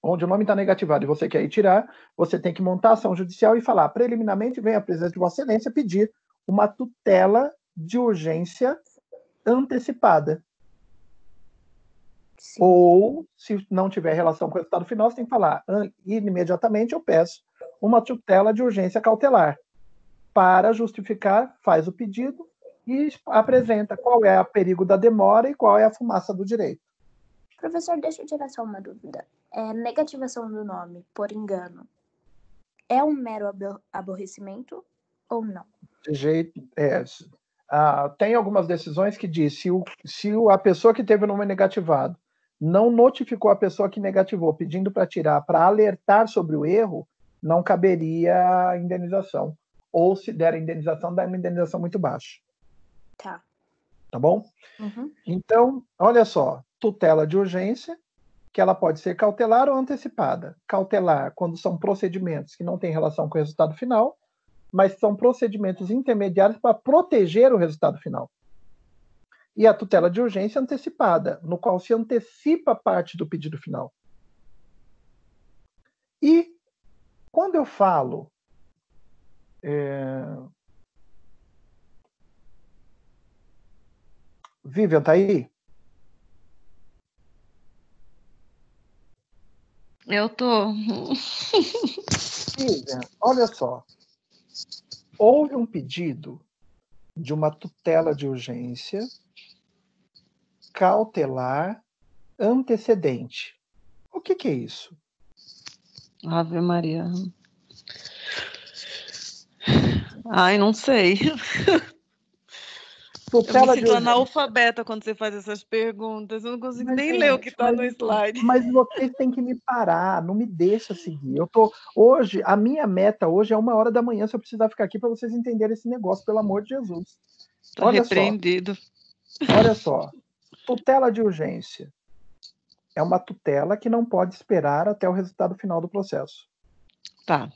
onde o nome está negativado e você quer ir tirar, você tem que montar a ação judicial e falar, preliminarmente, vem a presença de Vossa Excelência pedir uma tutela de urgência antecipada. Sim. Ou, se não tiver relação com o resultado final, você tem que falar, imediatamente eu peço uma tutela de urgência cautelar. Para justificar, faz o pedido e apresenta qual é o perigo da demora e qual é a fumaça do direito. Professor, deixa eu tirar só uma dúvida. Negativação do nome, por engano, é um mero aborrecimento ou não? De jeito... tem algumas decisões que diz se a pessoa que teve o nome negativado não notificou a pessoa que negativou, pedindo para tirar, para alertar sobre o erro, não caberia indenização. Ou se der a indenização, dá uma indenização muito baixa. Tá. Tá bom? Uhum. Então, olha só, tutela de urgência, que ela pode ser cautelar ou antecipada. Cautelar, quando são procedimentos que não têm relação com o resultado final, mas são procedimentos intermediários para proteger o resultado final. E a tutela de urgência antecipada, no qual se antecipa parte do pedido final. E quando eu falo Vivian, tá aí? Eu tô. Vivian, olha só. Houve um pedido de uma tutela de urgência cautelar antecedente. O que é isso? Ave Maria. Ai, não sei. Eu me sinto analfabeta quando você faz essas perguntas. Eu não consigo nem ler o que está no slide. Mas vocês têm que me parar, não me deixa seguir. Hoje, a minha meta hoje é 1h da manhã, se eu precisar ficar aqui para vocês entenderem esse negócio, pelo amor de Jesus. Tá repreendido. Olha só. Tutela de urgência é uma tutela que não pode esperar até o resultado final do processo. Tá.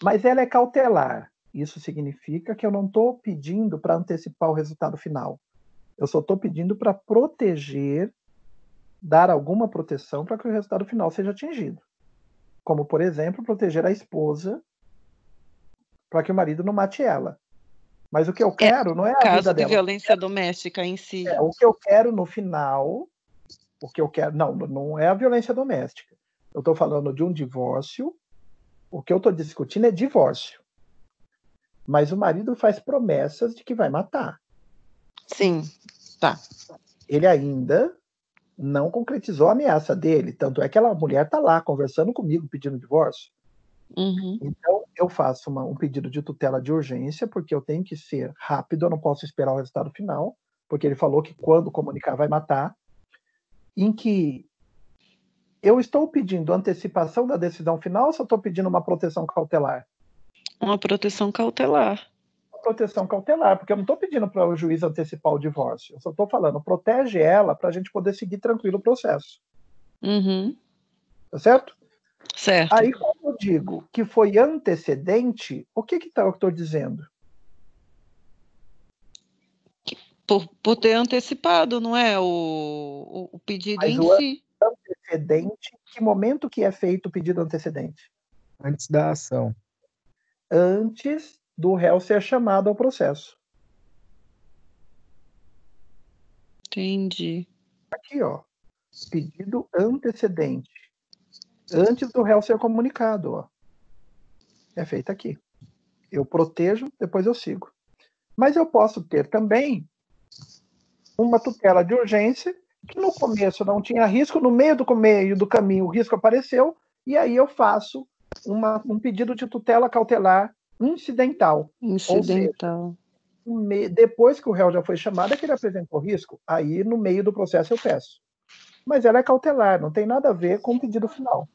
Mas ela é cautelar. Isso significa que eu não estou pedindo para antecipar o resultado final. Eu só estou pedindo para proteger, dar alguma proteção para que o resultado final seja atingido. Como, por exemplo, proteger a esposa para que o marido não mate ela. Mas o que eu quero não é a Caso vida de dela. violência doméstica em si. O que eu quero no final, não é a violência doméstica. Eu estou falando de um divórcio. O que eu estou discutindo é divórcio. Mas o marido faz promessas de que vai matar. Sim, tá. Ele ainda não concretizou a ameaça dele. Tanto é que aquela mulher está lá conversando comigo, pedindo divórcio. Uhum. Então, eu faço um pedido de tutela de urgência, porque eu tenho que ser rápido, eu não posso esperar o resultado final, porque ele falou que quando comunicar vai matar, em que eu estou pedindo antecipação da decisão final ou só estou pedindo uma proteção cautelar? Uma proteção cautelar. Proteção cautelar, porque eu não estou pedindo para o juiz antecipar o divórcio, eu só estou falando, protege ela para a gente poder seguir tranquilo o processo. Uhum. Tá certo? Certo. Aí, quando eu digo que foi antecedente, o que eu estou dizendo? Por ter antecipado, não é? O pedido Mas em o si. antecedente, que momento que é feito o pedido antecedente? Antes da ação. Antes do réu ser chamado ao processo. Entendi. Aqui, ó. Pedido antecedente. Antes do réu ser comunicado, ó. É feito aqui. Eu protejo, depois eu sigo. Mas eu posso ter também uma tutela de urgência, que no começo não tinha risco, no meio do caminho o risco apareceu, e aí eu faço um pedido de tutela cautelar incidental. Incidental. Ou seja, depois que o réu já foi chamado, é que ele apresentou risco, aí no meio do processo eu peço. Mas ela é cautelar, não tem nada a ver com o pedido final.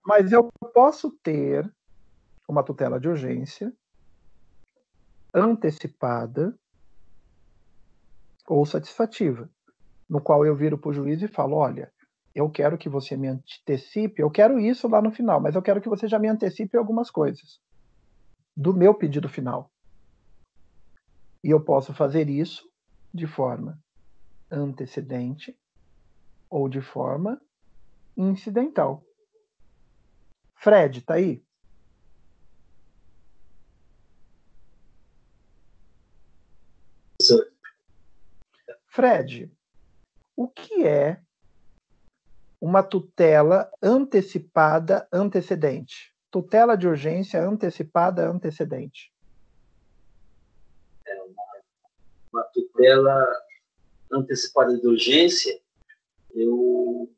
Mas eu posso ter uma tutela de urgência antecipada ou satisfativa, no qual eu viro para o juiz e falo, olha, eu quero que você me antecipe, eu quero isso lá no final, mas eu quero que você já me antecipe algumas coisas do meu pedido final. E eu posso fazer isso de forma antecedente ou de forma incidental. Fred, tá aí? Fred, o que é uma tutela antecipada antecedente? Tutela de urgência antecipada antecedente. Uma tutela antecipada de urgência, eu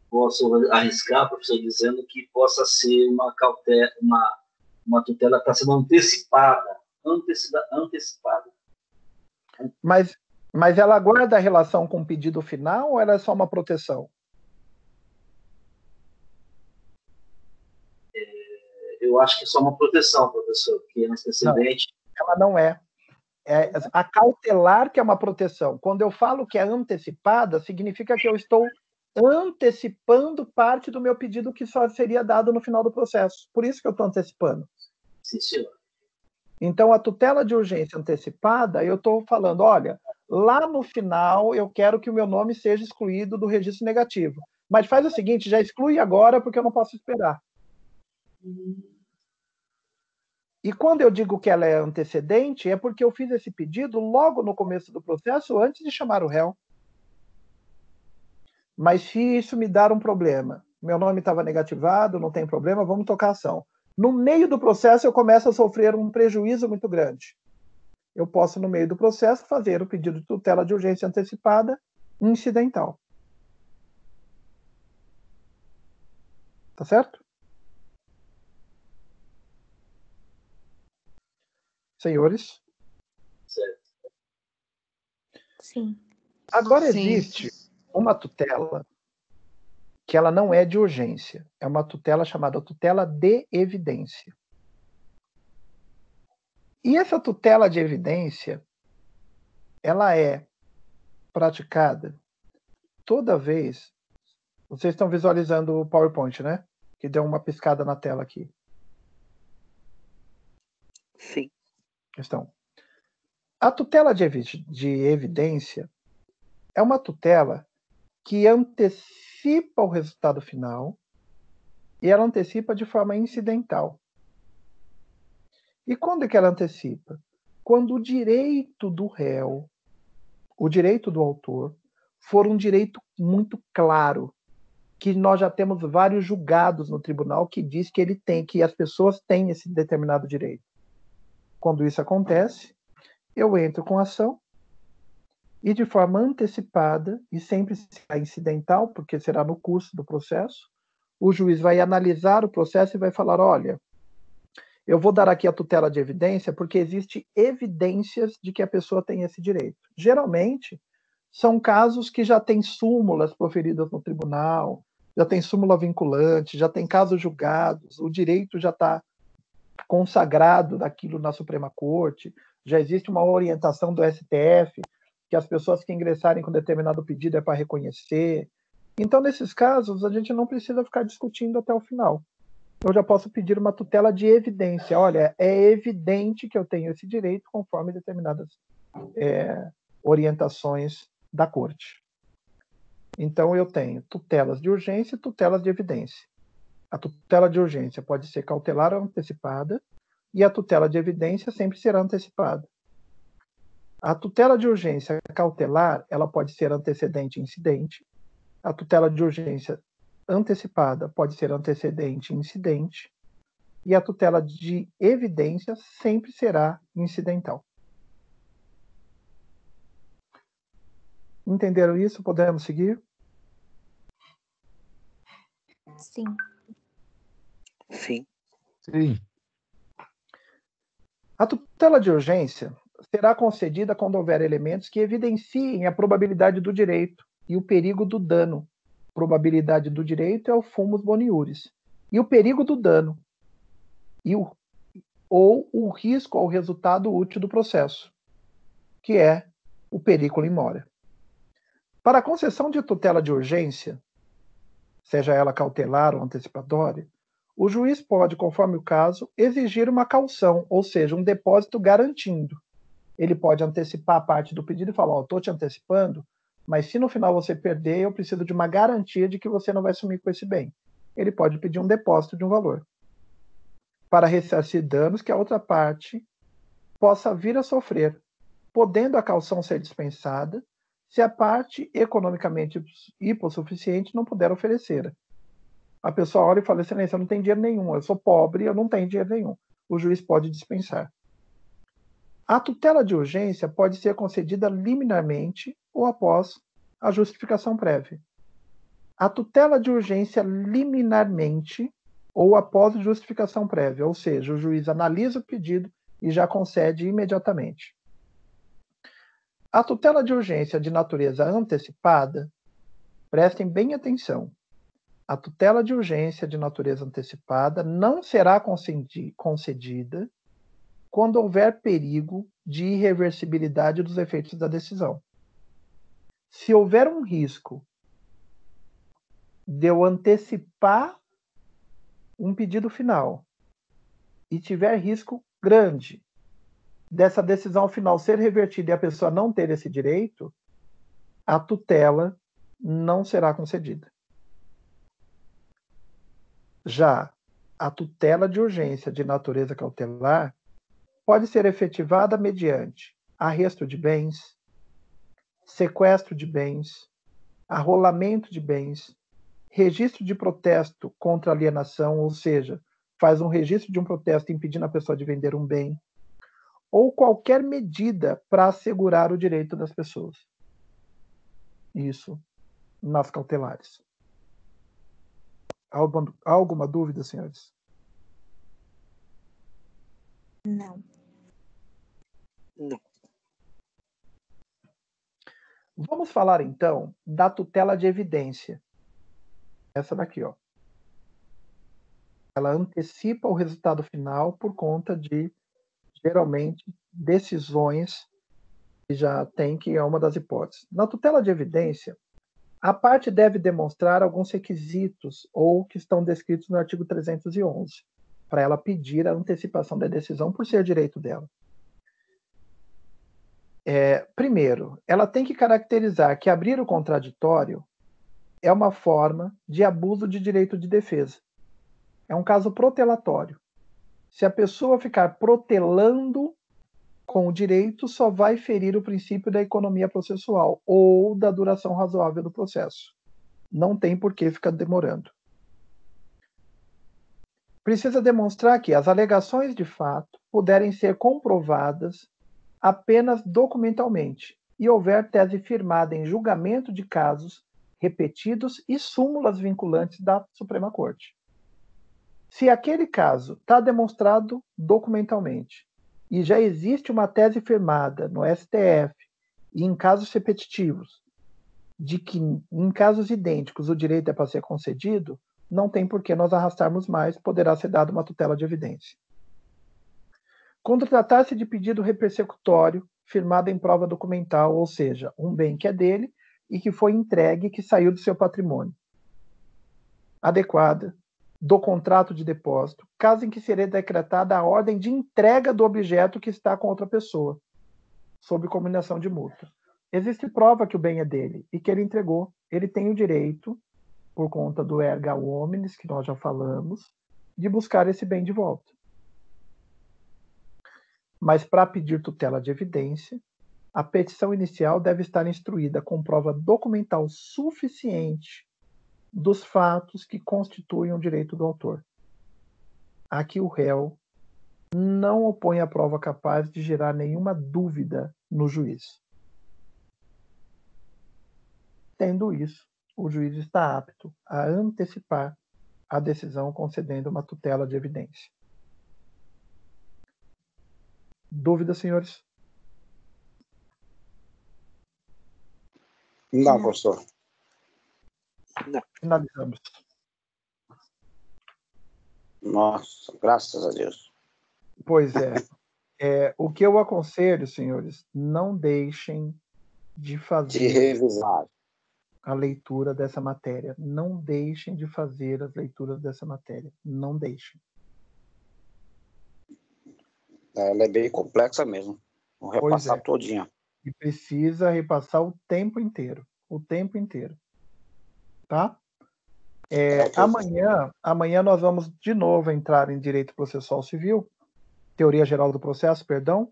posso arriscar, professor, dizendo que possa ser uma cautela, uma tutela que está sendo antecipada. Mas ela guarda a relação com o pedido final ou ela é só uma proteção? Eu acho que é só uma proteção, professor, porque antecedente... Não, ela não é. É a cautelar que é uma proteção. Quando eu falo que é antecipada, significa que eu estou antecipando parte do meu pedido que só seria dado no final do processo. Por isso que eu estou antecipando. Sim, senhor. Então, a tutela de urgência antecipada, eu estou falando, olha, lá no final eu quero que o meu nome seja excluído do registro negativo. Mas faz o seguinte, já exclui agora porque eu não posso esperar. E quando eu digo que ela é antecedente, é porque eu fiz esse pedido logo no começo do processo, antes de chamar o réu. Mas se isso me dar um problema, meu nome estava negativado, não tem problema, vamos tocar a ação. No meio do processo, eu começo a sofrer um prejuízo muito grande. Eu posso, no meio do processo, fazer o pedido de tutela de urgência antecipada incidental. Tá certo? Senhores? Certo. Sim. Agora existe uma tutela que ela não é de urgência. É uma tutela chamada tutela de evidência. E essa tutela de evidência, ela é praticada toda vez... Vocês estão visualizando o PowerPoint, né? Que deu uma piscada na tela aqui. Sim. Então, a tutela de evidência é uma tutela que antecipa o resultado final e ela antecipa de forma incidental. E quando é que ela antecipa? Quando o direito do réu, o direito do autor, for um direito muito claro, que nós já temos vários julgados no tribunal que diz que ele tem, que as pessoas têm esse determinado direito. Quando isso acontece, eu entro com ação e de forma antecipada, e sempre será incidental, porque será no curso do processo, o juiz vai analisar o processo e vai falar, olha, eu vou dar aqui a tutela de evidência porque existe evidências de que a pessoa tem esse direito. Geralmente, são casos que já têm súmulas proferidas no tribunal, já tem súmula vinculante, já tem casos julgados, o direito já está consagrado daquilo na Suprema Corte, já existe uma orientação do STF, que as pessoas que ingressarem com determinado pedido é para reconhecer. Então, nesses casos, a gente não precisa ficar discutindo até o final. Eu já posso pedir uma tutela de evidência. Olha, é evidente que eu tenho esse direito conforme determinadas orientações da Corte. Então, eu tenho tutelas de urgência e tutelas de evidência. A tutela de urgência pode ser cautelar ou antecipada, e a tutela de evidência sempre será antecipada. A tutela de urgência cautelar, ela pode ser antecedente e incidente. A tutela de urgência antecipada pode ser antecedente e incidente. E a tutela de evidência sempre será incidental. Entenderam isso? Podemos seguir? Sim. Sim. Sim. A tutela de urgência será concedida quando houver elementos que evidenciem a probabilidade do direito e o perigo do dano. Probabilidade do direito é o fumus boniuris. E o perigo do dano. Ou o risco ao resultado útil do processo, que é o periculum in mora. Para a concessão de tutela de urgência, seja ela cautelar ou antecipatória, o juiz pode, conforme o caso, exigir uma caução, ou seja, um depósito garantindo. Ele pode antecipar a parte do pedido e falar, estou te antecipando, mas se no final você perder, eu preciso de uma garantia de que você não vai sumir com esse bem. Ele pode pedir um depósito de um valor, para ressarcir danos que a outra parte possa vir a sofrer, podendo a caução ser dispensada, se a parte economicamente hipossuficiente não puder oferecer. A pessoa olha e fala, excelência, eu não tenho dinheiro nenhum, eu sou pobre, eu não tenho dinheiro nenhum. O juiz pode dispensar. A tutela de urgência pode ser concedida liminarmente ou após a justificação prévia. A tutela de urgência liminarmente ou após justificação prévia, ou seja, o juiz analisa o pedido e já concede imediatamente. A tutela de urgência de natureza antecipada, prestem bem atenção, a tutela de urgência de natureza antecipada não será concedida quando houver perigo de irreversibilidade dos efeitos da decisão. Se houver um risco de eu antecipar um pedido final e tiver risco grande dessa decisão final ser revertida e a pessoa não ter esse direito, a tutela não será concedida. Já a tutela de urgência de natureza cautelar pode ser efetivada mediante arresto de bens, sequestro de bens, arrolamento de bens, registro de protesto contra alienação, ou seja, faz um registro de um protesto impedindo a pessoa de vender um bem, ou qualquer medida para assegurar o direito das pessoas. Isso nas cautelares. Alguma dúvida, senhores? Não. Não. Vamos falar, então, da tutela de evidência. Essa daqui, ó. Ela antecipa o resultado final por conta de, geralmente, decisões que já tem, que é uma das hipóteses. Na tutela de evidência, a parte deve demonstrar alguns requisitos ou que estão descritos no artigo 311, para ela pedir a antecipação da decisão por ser direito dela. Primeiro, ela tem que caracterizar que abrir o contraditório é uma forma de abuso de direito de defesa. É um caso protelatório. Se a pessoa ficar protelando com o direito, só vai ferir o princípio da economia processual ou da duração razoável do processo. Não tem por que ficar demorando. Precisa demonstrar que as alegações de fato puderem ser comprovadas apenas documentalmente e houver tese firmada em julgamento de casos repetidos e súmulas vinculantes da Suprema Corte. Se aquele caso está demonstrado documentalmente e já existe uma tese firmada no STF e em casos repetitivos de que em casos idênticos o direito é para ser concedido, não tem por que nós arrastarmos mais, poderá ser dada uma tutela de evidência. Quando tratar-se de pedido repersecutório, firmado em prova documental, ou seja, um bem que é dele e que foi entregue, que saiu do seu patrimônio, adequada, do contrato de depósito, caso em que seria decretada a ordem de entrega do objeto que está com outra pessoa, sob combinação de multa. Existe prova que o bem é dele e que ele entregou. Ele tem o direito, por conta do erga omnes, que nós já falamos, de buscar esse bem de volta. Mas para pedir tutela de evidência, a petição inicial deve estar instruída com prova documental suficiente dos fatos que constituem o direito do autor. Aqui o réu não opõe a prova capaz de gerar nenhuma dúvida no juiz. Tendo isso, o juiz está apto a antecipar a decisão concedendo uma tutela de evidência. Dúvidas, senhores? Não, professor. Não. Finalizamos. Nossa, graças a Deus. Pois é. O que eu aconselho, senhores, não deixem de fazer De revisar a leitura dessa matéria. Não deixem de fazer as leituras dessa matéria. Não deixem. Ela é bem complexa mesmo. Vou repassar todinha. E precisa repassar o tempo inteiro. O tempo inteiro. Tá? Amanhã nós vamos de novo entrar em direito processual civil, teoria geral do processo, perdão,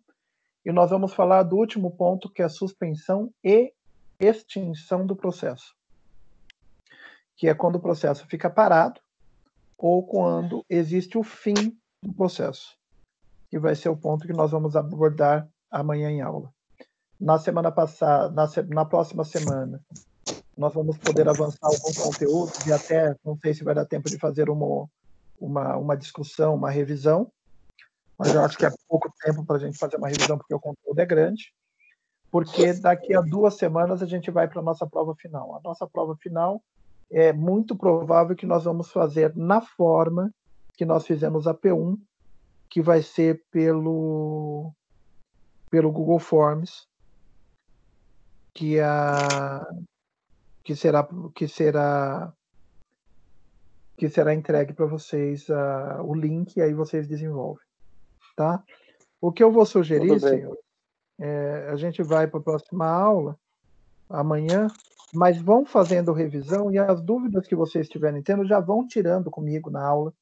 e nós vamos falar do último ponto, que é a suspensão e extinção do processo, que é quando o processo fica parado ou quando existe o fim do processo, que vai ser o ponto que nós vamos abordar amanhã em aula. Na semana passada, na próxima semana, nós vamos poder avançar algum conteúdo e até, não sei se vai dar tempo de fazer uma discussão, uma revisão, mas eu acho que é pouco tempo para a gente fazer uma revisão, porque o conteúdo é grande, porque daqui a 2 semanas a gente vai para a nossa prova final. A nossa prova final é muito provável que nós vamos fazer na forma que nós fizemos a P1, que vai ser pelo Google Forms, que será entregue para vocês o link, e aí vocês desenvolvem, tá? O que eu vou sugerir, senhor, a gente vai para a próxima aula amanhã, mas vão fazendo revisão e as dúvidas que vocês estiverem tendo já vão tirando comigo na aula,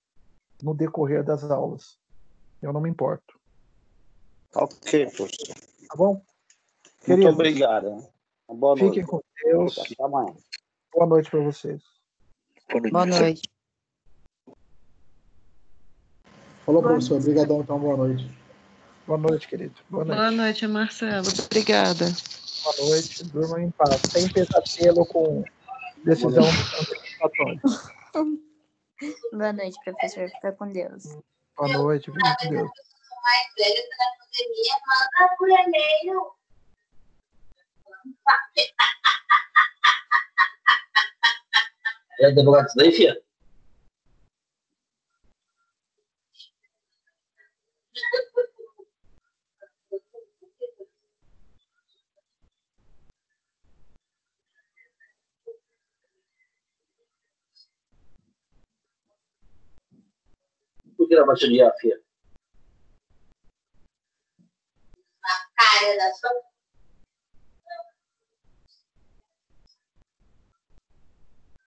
no decorrer das aulas. Eu não me importo. Ok, professor. Tá bom? Muito obrigado. Boa noite. Fiquem com Deus. Até amanhã. Boa noite para vocês. Boa noite. Falou, professor. Obrigadão, então. Boa noite. Boa noite, querido. Boa noite. Boa noite, Marcelo. Obrigada. Boa noite. Durmam em paz. Sem pesadelo com decisão antecipatória. Boa noite, professor. Fica com Deus. Boa noite. Fica com Deus. Mais velha tá na pandemia, manda por e-mail. É advogado isso daí, filha? Por que ela vai te odiar, filha? A cara da sua